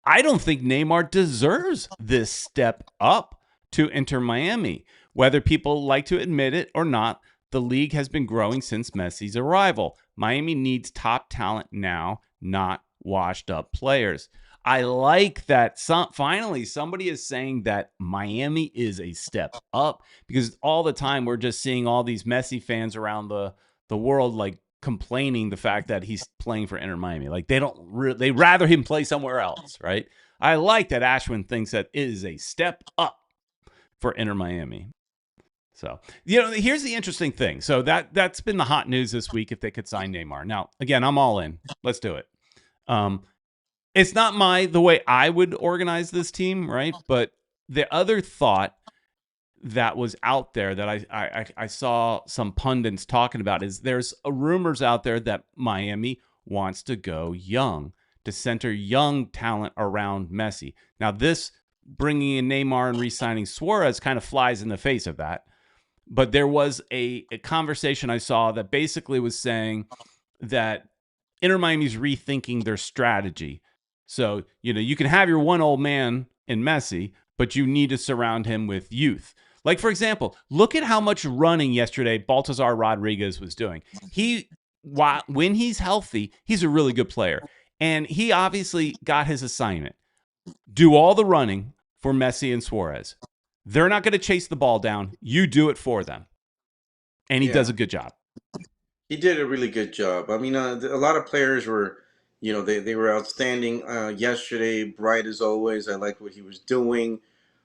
Speaker 1: I don't think Neymar deserves this step up to Inter Miami. Whether people like to admit it or not, the league has been growing since Messi's arrival. Miami needs top talent now, not washed up players. I like that finally somebody is saying that Miami is a step up, because all the time we're just seeing all these Messi fans around the world like complaining the fact that he's playing for Inter Miami. Like they rather him play somewhere else, right? I like that Ashwin thinks that it is a step up for Inter Miami. So, here's the interesting thing. So that's been the hot news this week, if they could sign Neymar. Now, again, I'm all in. Let's do it. It's not the way I would organize this team, right? But the other thought that was out there that I saw some pundits talking about is there's rumors out there that Miami wants to go young, to center young talent around Messi. Now, this bringing in Neymar and re-signing Suarez kind of flies in the face of that. But there was a conversation I saw that basically was saying that Inter Miami's rethinking their strategy. So, you can have your one old man in Messi, but you need to surround him with youth. Like, for example, look at how much running yesterday Baltazar Rodriguez was doing. When he's healthy, he's a really good player. And he obviously got his assignment. Do all the running for Messi and Suarez. They're not going to chase the ball down. You do it for them. And he does a good job.
Speaker 2: He did a really good job. I mean, a lot of players were, they were outstanding yesterday. Bright as always. I like what he was doing.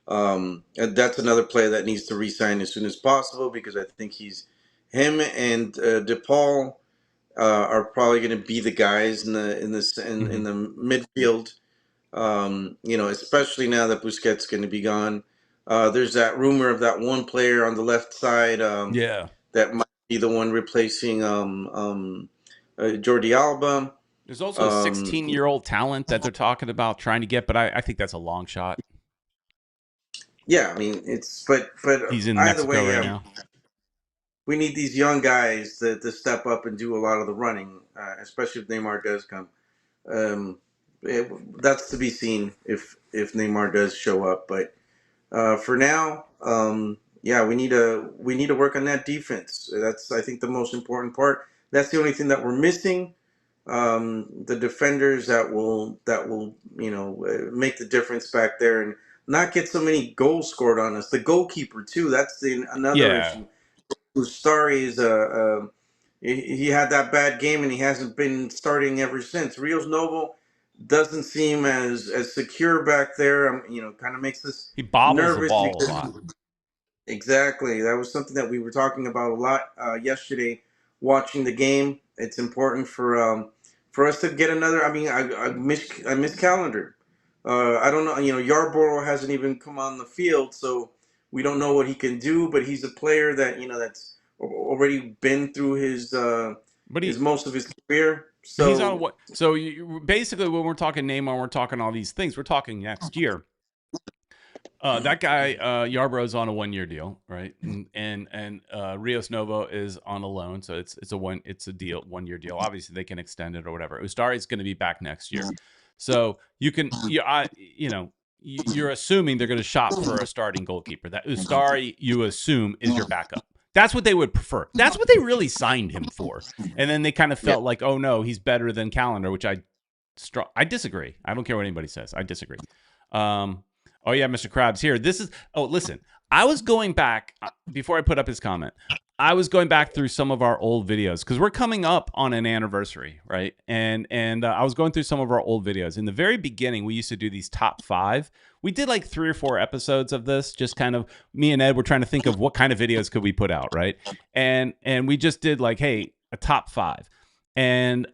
Speaker 2: And that's another player that needs to re-sign as soon as possible, because I think he's him and DePaul are probably going to be the guys in the midfield. Especially now that Busquets is going to be gone. There's that rumor of that one player on the left side
Speaker 1: Yeah.
Speaker 2: that might be the one replacing Jordi Alba.
Speaker 1: There's also a
Speaker 2: Um,
Speaker 1: 16-year-old talent that they're talking about trying to get, but I think that's a long shot.
Speaker 2: yeah, I mean but
Speaker 1: He's in
Speaker 2: either
Speaker 1: Mexico
Speaker 2: way,
Speaker 1: right
Speaker 2: yeah,
Speaker 1: now.
Speaker 2: we need these young guys to step up and do a lot of the running, especially if Neymar does come. Um, that's to be seen if Neymar does show up, but for now, yeah, we need to work on that defense. That's I think the most important part. That's the only thing that we're missing. The defenders that will make the difference back there and not get so many goals scored on us. The goalkeeper too. That's another
Speaker 1: Yeah.
Speaker 2: issue. Ustari is he had that bad game and he hasn't been starting ever since. Rios Novo doesn't seem as secure back there. Kind of makes us
Speaker 1: He bobbles the
Speaker 2: nervous
Speaker 1: ball a
Speaker 2: because
Speaker 1: lot.
Speaker 2: exactly that was something that we were talking about a lot yesterday watching the game. It's important for us to get another. I mean, I miss Calendar. I don't know. Yarborough hasn't even come on the field, so we don't know what he can do. But he's a player that that's already been through
Speaker 1: But
Speaker 2: his most of his career.
Speaker 1: he's on
Speaker 2: So
Speaker 1: what? So basically, when we're talking Neymar, we're talking all these things. We're talking next year. That guy Yarborough's on a 1-year deal, right? And Rios Novo is on a loan, so it's a deal 1-year deal. Obviously, they can extend it or whatever. Ustari is going to be back next year, so you're assuming they're going to shop for a starting goalkeeper. That Ustari, you assume, is your backup. That's what they would prefer. That's what they really signed him for. And then they kind of
Speaker 2: yeah,
Speaker 1: felt like, oh no, he's better than Calendar, which I disagree. I don't care what anybody says. I disagree. Um, Oh yeah, Mr. Krabs here. Listen. I was going back before I put up his comment. I was going back through some of our old videos because we're coming up on an anniversary, right? And I was going through some of our old videos. In the very beginning, we used to do these top 5. We did like 3 or 4 episodes of this. Just kind of me and Ed were trying to think of what kind of videos could we put out, right? And we just did like, hey, a top 5. And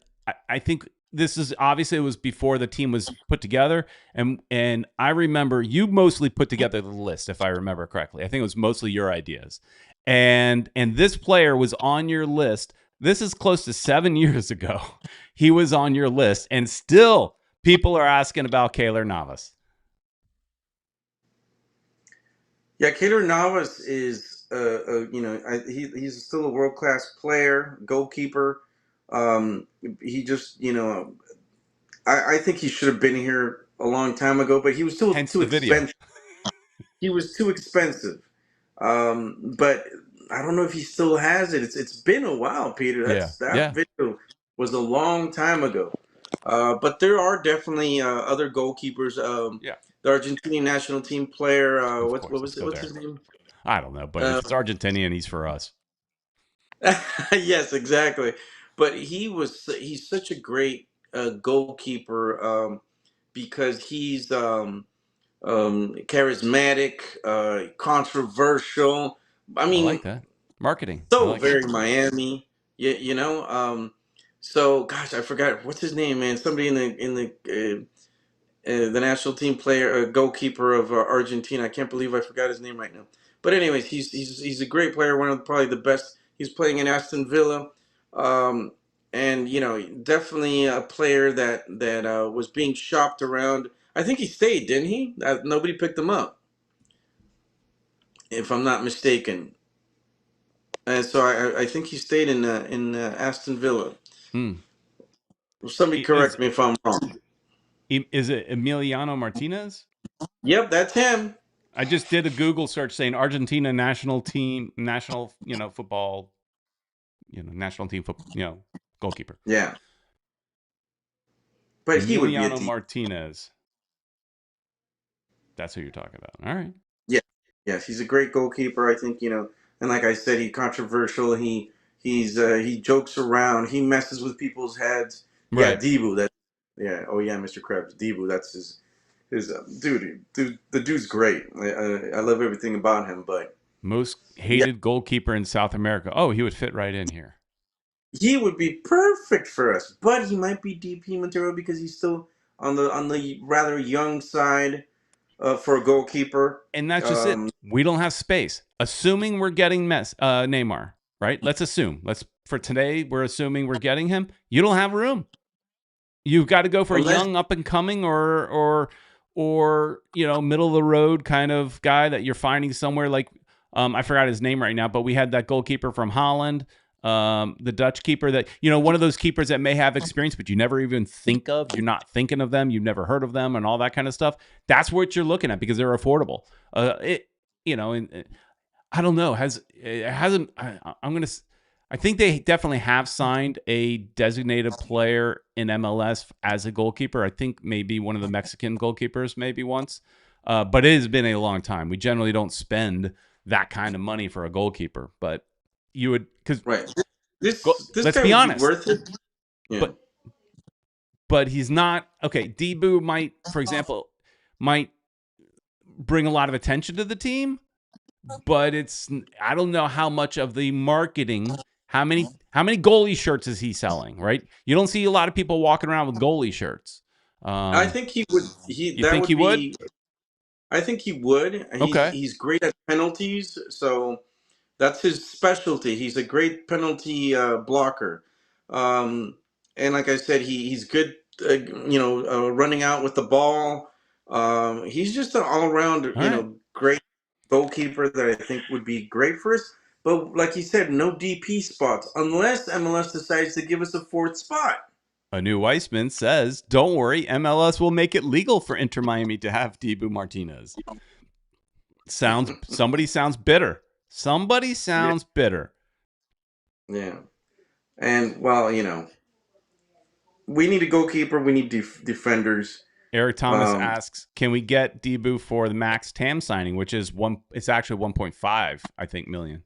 Speaker 1: I think this is obviously it was before the team was put together, and I remember you mostly put together the list, if I remember correctly. I think it was mostly your ideas, and this player was on your list. This is close to 7 years ago. He was on your list, and still people are asking about Keylor Navas.
Speaker 2: yeah. Keylor Navas is he's still a world class player, goalkeeper. He just I think he should have been here a long time ago, but he was still
Speaker 1: Hence
Speaker 2: too
Speaker 1: the video.
Speaker 2: expensive. He was too expensive. But I don't know if he still has it. It's been a while, Peter.
Speaker 1: Yeah,
Speaker 2: That
Speaker 1: yeah,
Speaker 2: video was a long time ago. But there are definitely other goalkeepers.
Speaker 1: yeah.
Speaker 2: The Argentinian national team player.
Speaker 1: Of
Speaker 2: What
Speaker 1: course,
Speaker 2: was
Speaker 1: let's
Speaker 2: it?
Speaker 1: go
Speaker 2: What's
Speaker 1: there.
Speaker 2: his name?
Speaker 1: I don't know, but if
Speaker 2: Uh,
Speaker 1: it's Argentinian, he's for us.
Speaker 2: yes, exactly. But he's such a great goalkeeper because he's charismatic, controversial. I
Speaker 1: I like
Speaker 2: mean,
Speaker 1: that marketing. I
Speaker 2: so
Speaker 1: like it.
Speaker 2: very Miami. So gosh, I forgot what's his name, man. Somebody in the national team player, goalkeeper of Argentina. I can't believe I forgot his name right now. But anyways, he's a great player. One of probably the best. He's playing in Aston Villa, and definitely a player that was being shopped around. I think he stayed, didn't he? Nobody picked him up, if I'm not mistaken. And so I think he stayed in Aston Villa.
Speaker 1: Hmm.
Speaker 2: Somebody
Speaker 1: Is
Speaker 2: correct me if I'm wrong.
Speaker 1: is it Emiliano Martinez?
Speaker 2: Yep, that's him.
Speaker 1: I just did a Google search saying Argentina national, football, national team football, goalkeeper.
Speaker 2: Yeah, but he would be a
Speaker 1: Emiliano
Speaker 2: deep.
Speaker 1: Martinez. That's who you're talking about. All right.
Speaker 2: Yeah, yes, he's a great goalkeeper. I think and like I said, he's controversial. He jokes around. He messes with people's heads. Yeah,
Speaker 1: Right.
Speaker 2: Debu. That. Yeah. Oh yeah, Mr. Krebs. Debu. That's his dude. The dude's great. I love everything about him. But
Speaker 1: Most hated goalkeeper in South America. Oh, he would fit right in here.
Speaker 2: He would be perfect for us, but he might be DP material because he's still on the rather young side for a goalkeeper.
Speaker 1: And that's just it. We don't have space. Assuming we're getting Neymar, right? Let's assume. For today, we're assuming we're getting him. You don't have room. You've got to go for a young up and coming or middle of the road kind of guy that you're finding somewhere like I forgot his name right now, but we had that goalkeeper from Holland, the Dutch keeper that one of those keepers that may have experience but you never even think of. You're not thinking of them. You've never heard of them and all that kind of stuff. That's what you're looking at because they're affordable. I don't know. I think they definitely have signed a designated player in MLS as a goalkeeper. I think maybe one of the Mexican goalkeepers maybe once. But it has been a long time. We generally don't spend that kind of money for a goalkeeper. But you would
Speaker 2: right. This
Speaker 1: let's
Speaker 2: guy
Speaker 1: be
Speaker 2: would
Speaker 1: honest.
Speaker 2: be worth it. Yeah.
Speaker 1: But he's not okay. Debu might, for example, bring a lot of attention to the team. But I don't know how much of the marketing. How many goalie shirts is he selling? Right, you don't see a lot of people walking around with goalie shirts.
Speaker 2: I think he would.
Speaker 1: Would?
Speaker 2: I think he would. He's great at penalties, so that's his specialty. He's a great penalty blocker, and like I said, he's good. Running out with the ball. He's just an all-around, great goalkeeper that I think would be great for us. But like you said, no DP spots unless MLS decides to give us a fourth spot.
Speaker 1: A new Weissman says, "Don't worry, MLS will make it legal for Inter Miami to have Dibu Martinez." Somebody sounds bitter. Somebody sounds bitter.
Speaker 2: Yeah, and well, we need a goalkeeper. We need defenders.
Speaker 1: Eric Thomas asks, "Can we get Dibu for the Max Tam signing, which is It's actually 1.5, I think, million.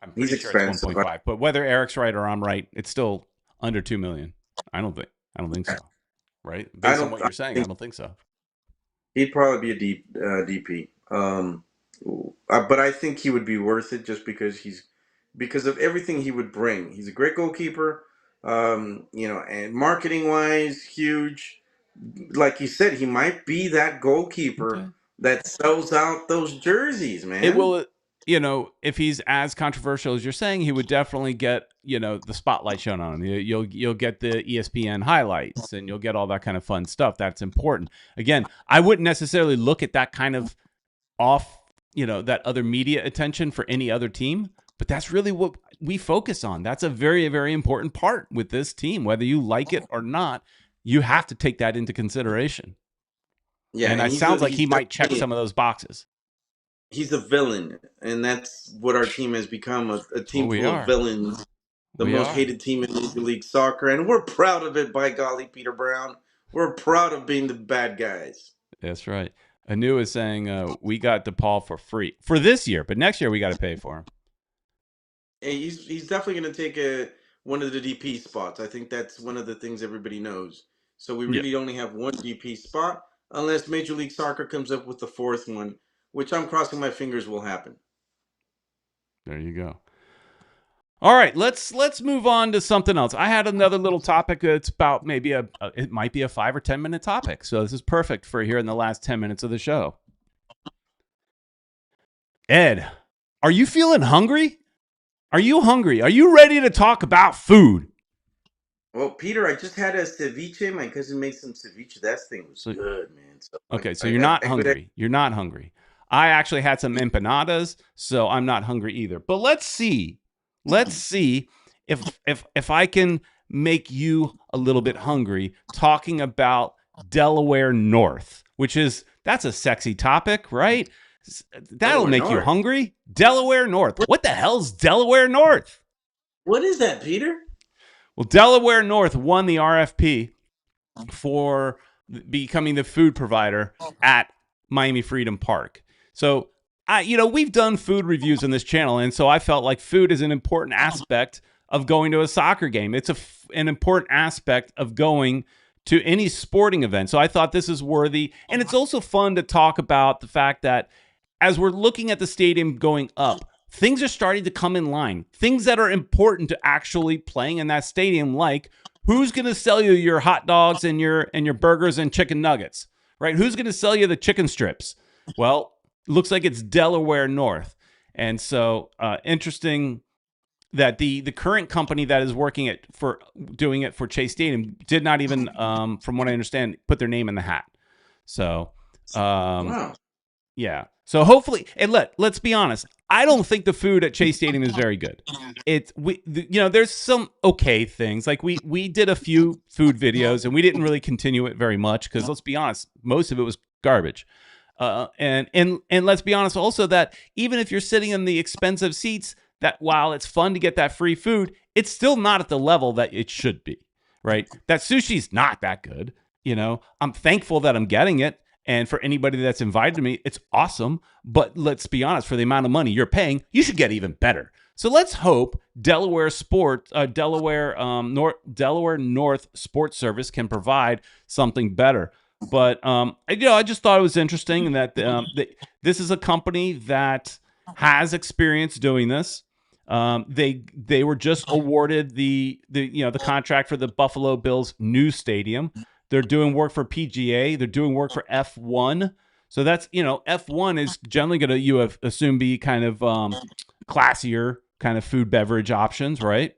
Speaker 1: I'm pretty sure it's 1.5. But whether Eric's right or I'm right, it's still under 2 million. I don't think so. Right? Based on what you're saying, I don't think so.
Speaker 2: He'd probably be a DP. But I think he would be worth it just because of everything he would bring. He's a great goalkeeper. And marketing wise, huge. Like you said, he might be that goalkeeper that sells out those jerseys, man.
Speaker 1: It will, if he's as controversial as you're saying, he would definitely get, the spotlight shown on him. You'll get the ESPN highlights and you'll get all that kind of fun stuff. That's important. Again, I wouldn't necessarily look at that kind of that other media attention for any other team, but that's really what we focus on. That's a very, very important part with this team, whether you like it or not. You have to take that into consideration. Yeah, and it sounds like he might check some of those boxes.
Speaker 2: He's a villain, and that's what our team has become, a team full of villains. The most hated team in Major League Soccer, and we're proud of it, by golly, Peter Brown. We're proud of being the bad guys.
Speaker 1: That's right. Anu is saying we got DePaul for free for this year, but next year we got to pay for him.
Speaker 2: Hey, he's definitely going to take one of the DP spots. I think that's one of the things everybody knows. So we really only have one DP spot, unless Major League Soccer comes up with the fourth one, which I'm crossing my fingers will happen.
Speaker 1: There you go. All right, let's move on to something else. I had another little topic that's about maybe it might be a 5 or 10 minute topic. So this is perfect for here in the last 10 minutes of the show. Ed, are you feeling hungry? Are you hungry? Are you ready to talk about food?
Speaker 2: Well, Peter, I just had a ceviche. My cousin made some ceviche. That thing was good, man.
Speaker 1: So you're not hungry. You're not hungry. I actually had some empanadas, so I'm not hungry either. But let's see. Let's see if I can make you a little bit hungry talking about Delaware North, that's a sexy topic, right? That'll make you hungry. Delaware North. What the hell's Delaware North?
Speaker 2: What is that, Peter?
Speaker 1: Well, Delaware North won the RFP for becoming the food provider at Miami Freedom Park. So, we've done food reviews on this channel, and so I felt like food is an important aspect of going to a soccer game. It's an important aspect of going to any sporting event. So I thought this is worthy, and it's also fun to talk about the fact that as we're looking at the stadium going up, things are starting to come in line. Things that are important to actually playing in that stadium, like who's going to sell you your hot dogs and your burgers and chicken nuggets, right? Who's going to sell you the chicken strips? Well, it looks like it's Delaware North. And so interesting that the current company that is working for doing it for Chase Stadium did not even, from what I understand, put their name in the hat. So,
Speaker 2: Wow.
Speaker 1: yeah. So hopefully, and let's be honest, I don't think the food at Chase Stadium is very good. There's some okay things. Like we did a few food videos and we didn't really continue it very much because let's be honest, most of it was garbage. And let's be honest also that even if you're sitting in the expensive seats, that while it's fun to get that free food, it's still not at the level that it should be, right? That sushi's not that good. I'm thankful that I'm getting it. And for anybody that's invited me, it's awesome. But let's be honest, for the amount of money you're paying, you should get even better. So let's hope Delaware North Sports Service can provide something better. But I just thought it was interesting that this is a company that has experience doing this. They were just awarded the contract for the Buffalo Bills new stadium. They're doing work for PGA. They're doing work for F1. So that's F1 is generally going to you assume be kind of classier kind of food beverage options, right?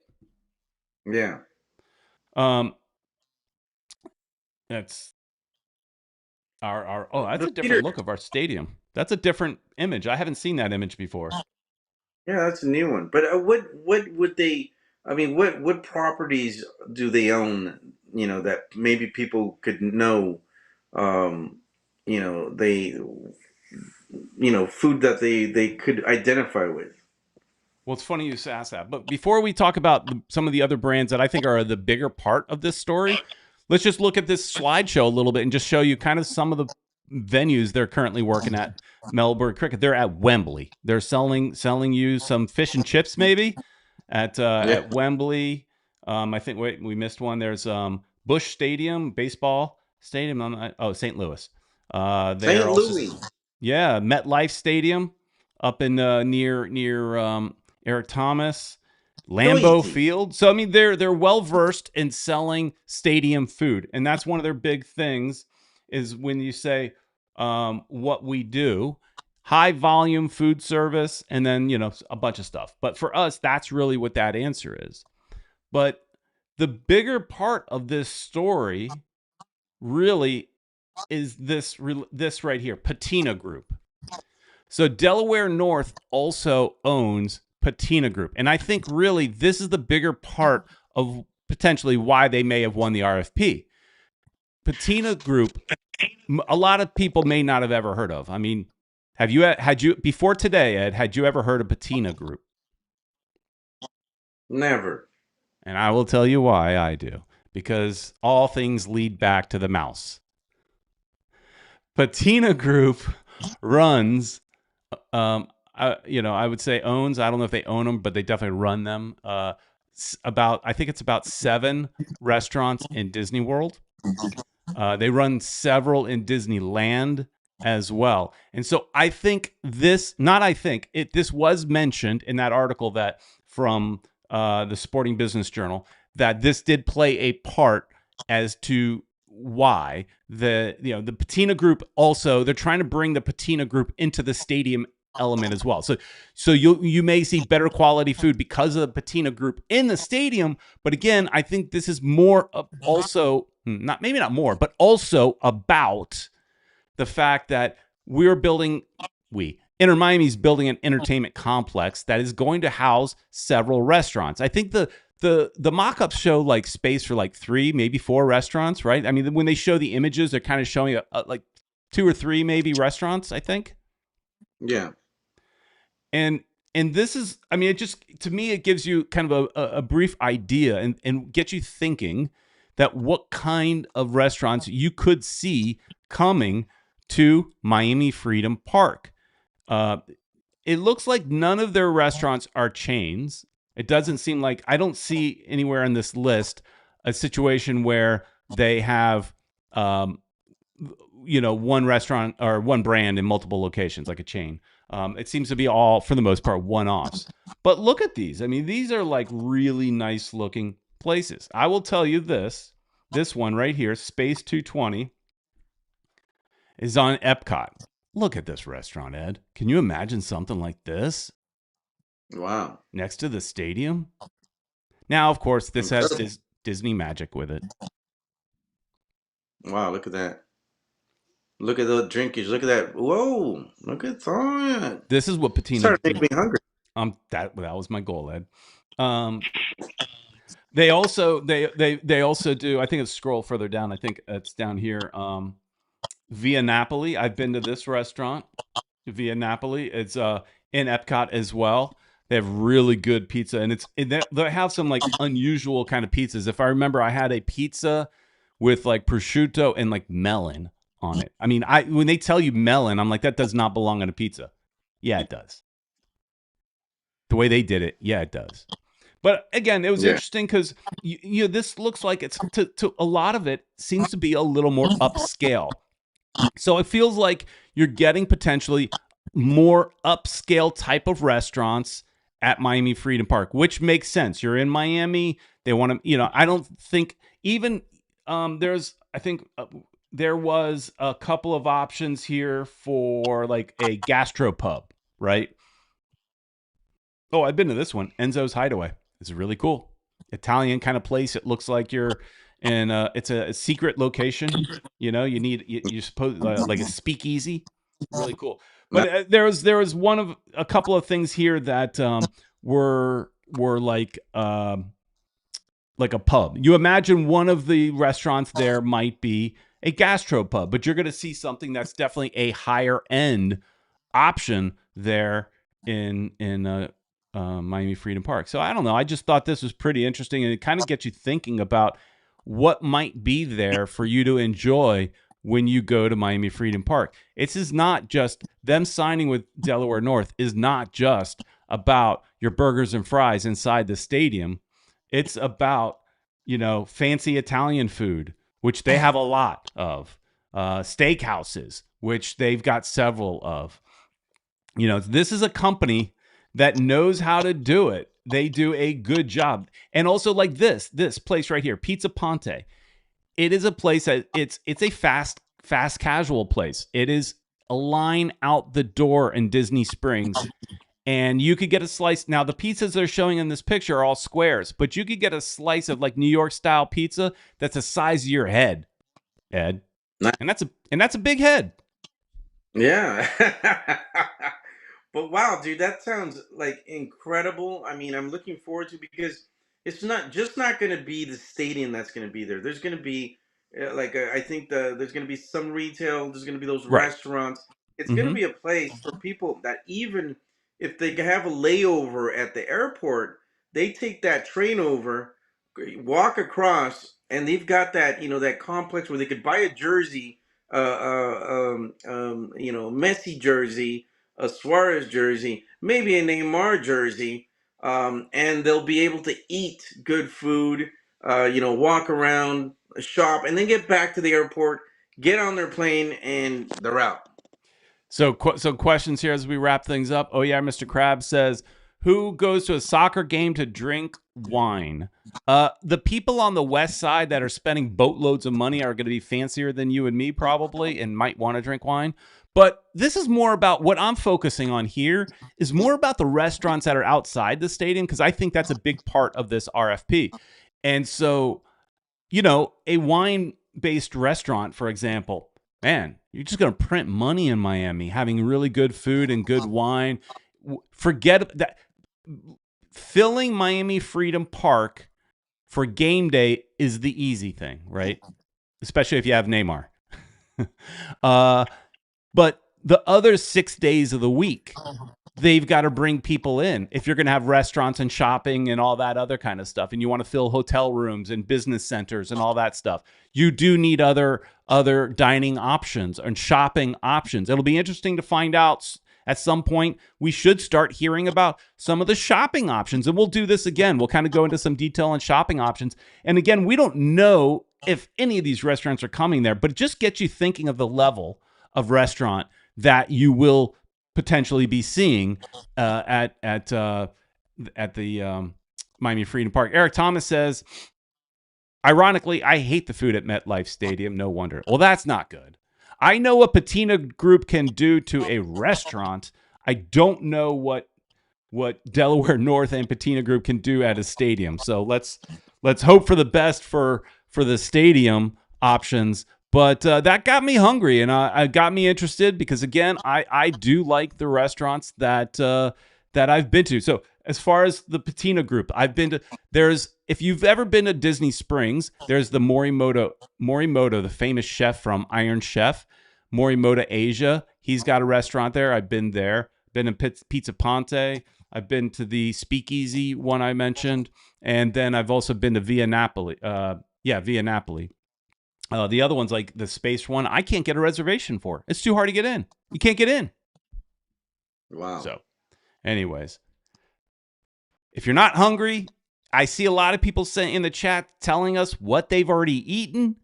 Speaker 2: Yeah.
Speaker 1: That's that's a different look of our stadium. That's a different image. I haven't seen that image before.
Speaker 2: Yeah, that's a new one. But what would they? I mean, what properties do they own? That maybe people could know. They food that they could identify with.
Speaker 1: Well, it's funny you ask that. But before we talk about some of the other brands that I think are the bigger part of this story, let's just look at this slideshow a little bit and just show you kind of some of the venues they're currently working at. Melbourne Cricket. They're at Wembley. They're selling you some fish and chips maybe at Wembley. I think we missed one. There's Busch Stadium, baseball stadium. St. Louis.
Speaker 2: St. Louis.
Speaker 1: Yeah, MetLife Stadium up in near Eric Thomas, Lambeau Field. So I mean, they're well versed in selling stadium food, and that's one of their big things. Is when you say what we do, high volume food service, and then a bunch of stuff. But for us, that's really what that answer is. But the bigger part of this story really is this right here, Patina Group. So Delaware North also owns Patina Group. And I think really this is the bigger part of potentially why they may have won the RFP. Patina Group, a lot of people may not have ever heard of. I mean, had you before today, Ed, had you ever heard of Patina Group?
Speaker 2: Never.
Speaker 1: And I will tell you why I do. Because all things lead back to the mouse. Patina Group runs I would say owns. I don't know if they own them, but they definitely run them. I think it's about 7 restaurants in Disney World. They run several in Disneyland as well. And so I think this was mentioned in that article that from the Sporting Business Journal that this did play a part as to why the Patina Group also, they're trying to bring the Patina Group into the stadium element as well. So you may see better quality food because of the Patina Group in the stadium. But again, I think this is more also but also about the fact that Inter Miami's building an entertainment complex that is going to house several restaurants. I think the mock-ups show like space for like 3, maybe 4 restaurants, right? I mean, when they show the images, they're kind of showing like 2 or 3 maybe restaurants, I think.
Speaker 2: Yeah.
Speaker 1: And this is, I mean, to me, it gives you kind of a brief idea and gets you thinking that what kind of restaurants you could see coming to Miami Freedom Park. It looks like none of their restaurants are chains. It doesn't seem like, I don't see anywhere on this list a situation where they have one restaurant or one brand in multiple locations, like a chain. It seems to be all, for the most part, one-offs. But look at these. I mean, these are like really nice looking places. I will tell you this one right here, Space 220, is on Epcot. Look at this restaurant, Ed. Can you imagine something like this?
Speaker 2: Wow.
Speaker 1: Next to the stadium? Now, of course, this
Speaker 2: Incredible.
Speaker 1: has Disney magic with it.
Speaker 2: Wow, look at that. Look at the drinkage. Look at that. Whoa, look at that.
Speaker 1: This is what Patina
Speaker 2: Started making me hungry.
Speaker 1: that was my goal, Ed. They also do, I think it's scroll further down. I think it's down here. Via Napoli. I've been to this restaurant, Via Napoli. It's in Epcot as well. They have really good pizza, and they have some like unusual kind of pizzas. If I remember, I had a pizza with like prosciutto and like melon on it. I mean, when they tell you melon, I'm like, that does not belong on a pizza. Yeah, it does. The way they did it, yeah, it does. But again, it was interesting because this looks like it's to a lot of it seems to be a little more upscale. So it feels like you're getting potentially more upscale type of restaurants at Miami Freedom Park, which makes sense. You're in Miami. They want to, I don't think even there was a couple of options here for like a gastropub, right? Oh, I've been to this one, Enzo's Hideaway. It's really cool. Italian kind of place. It looks like you're in it's a secret location. You suppose like a speakeasy. Really cool. But there was a couple of things here that were like a pub. You imagine one of the restaurants there might be a gastropub, but you're going to see something that's definitely a higher end option there in Miami Freedom Park. So I don't know. I just thought this was pretty interesting, and it kind of gets you thinking about what might be there for you to enjoy when you go to Miami Freedom Park. It's is not just them signing with Delaware North is not just about your burgers and fries inside the stadium. It's about, fancy Italian food, which they have a lot of, steakhouses, which they've got several of. This is a company that knows how to do it. They do a good job. And also like this place right here, Pizza Ponte. It is a place that it's a fast casual place. It is a line out the door in Disney Springs. And you could get a slice. Now, the pizzas they're showing in this picture are all squares, but you could get a slice of like New York style pizza that's the size of your head, Ed. And that's a big head.
Speaker 2: Yeah. But wow, dude, that sounds like incredible. I mean, I'm looking forward to because it's not going to be the stadium that's going to be there. There's going to be I think there's going to be some retail. There's going to be those restaurants. It's going to be a place for people that even if they have a layover at the airport, they take that train over, walk across, and they've got that that complex where they could buy a jersey, Messi jersey, a Suarez jersey, maybe a Neymar jersey, and they'll be able to eat good food, walk around, shop, and then get back to the airport, get on their plane, and they're out.
Speaker 1: So questions here as we wrap things up. Oh yeah, Mr. Krabs says, who goes to a soccer game to drink wine? The people on the west side that are spending boatloads of money are going to be fancier than you and me probably and might want to drink wine. But this is more about what I'm focusing on here is more about the restaurants that are outside the stadium, because I think that's a big part of this RFP. And so, a wine-based restaurant, for example, man, you're just going to print money in Miami, having really good food and good wine. Forget that. Filling Miami Freedom Park for game day is the easy thing, right? Especially if you have Neymar. But the other 6 days of the week, they've got to bring people in. If you're going to have restaurants and shopping and all that other kind of stuff, and you want to fill hotel rooms and business centers and all that stuff, you do need other dining options and shopping options. It'll be interesting to find out at some point. We should start hearing about some of the shopping options, and we'll do this again. We'll kind of go into some detail on shopping options. And again, we don't know if any of these restaurants are coming there, but it just gets you thinking of the level of restaurant that you will potentially be seeing at the Miami Freedom Park. Eric Thomas says, ironically, I hate the food at MetLife Stadium. No wonder. Well, that's not good. I know what Patina Group can do to a restaurant. I don't know what Delaware North and Patina Group can do at a stadium. So let's hope for the best for the stadium options. But that got me hungry, and it got me interested because, again, I do like the restaurants that I've been to. So as far as the Patina Group, I've been to. If you've ever been to Disney Springs, there's the Morimoto, the famous chef from Iron Chef, Morimoto Asia. He's got a restaurant there. I've been there. Been in Pizza Ponte. I've been to the Speakeasy one I mentioned, and then I've also been to Via Napoli. Via Napoli. The other one's like the Space one. I can't get a reservation for. It's too hard to get in. You can't get in.
Speaker 2: Wow.
Speaker 1: So, anyways, if you're not hungry, I see a lot of people saying in the chat telling us what they've already eaten.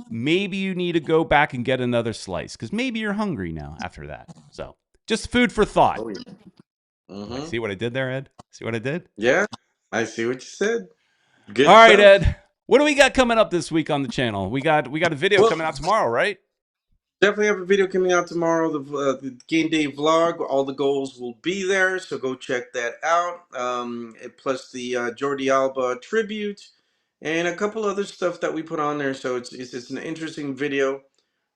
Speaker 1: Maybe you need to go back and get another slice because maybe you're hungry now after that. So, just food for thought.
Speaker 2: Oh, yeah. Mm-hmm.
Speaker 1: See what I did there, Ed? See what I did?
Speaker 2: Yeah, I see what you said. Good
Speaker 1: All right,
Speaker 2: stuff.
Speaker 1: Ed. What do we got coming up this week on the channel? We got a video coming out tomorrow, right?
Speaker 2: Definitely have a video coming out tomorrow. The game day vlog. All the goals will be there, so go check that out. Plus the Jordi Alba tribute and a couple other stuff that we put on there. So it's an interesting video.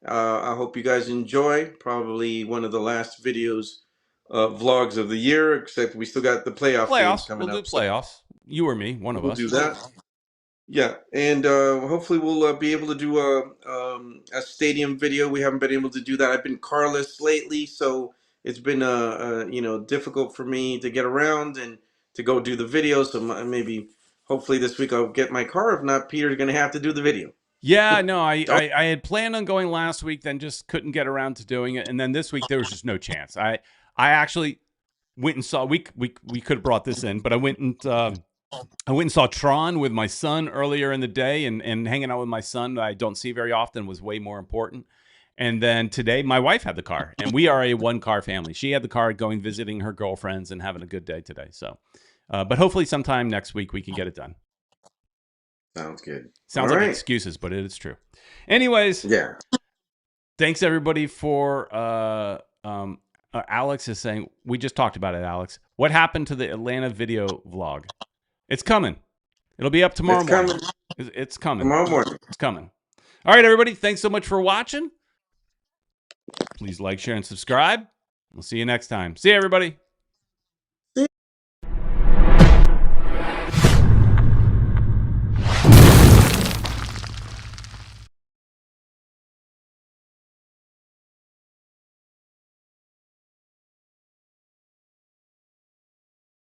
Speaker 2: I hope you guys enjoy. Probably one of the last videos, vlogs of the year. Except we still got the playoff games coming
Speaker 1: We'll
Speaker 2: up.
Speaker 1: do playoffs. You or me, one of
Speaker 2: We'll
Speaker 1: us.
Speaker 2: do that. Yeah, and hopefully we'll be able to do a stadium video. We haven't been able to do that. I've been carless lately, so it's been difficult for me to get around and to go do the video. So maybe hopefully this week I'll get my car. If not, Peter's gonna have to do the video.
Speaker 1: Yeah, no, I had planned on going last week, then just couldn't get around to doing it, and then this week there was just no chance. I actually went and saw. We could have brought this in, but I went and saw Tron with my son earlier in the day, and hanging out with my son that I don't see very often was way more important. And then today, my wife had the car, and we are a one-car family. She had the car going visiting her girlfriends and having a good day today. So, but hopefully sometime next week we can get it done.
Speaker 2: Sounds good.
Speaker 1: Sounds like excuses, but it is true. Anyways,
Speaker 2: yeah.
Speaker 1: Thanks everybody for Alex is saying, we just talked about it, Alex. What happened to the Atlanta video vlog? It's coming. It'll be up tomorrow morning. It's coming.
Speaker 2: Tomorrow morning.
Speaker 1: It's coming. All right, everybody. Thanks so much for watching. Please like, share, and subscribe. We'll see you next time. See you, everybody.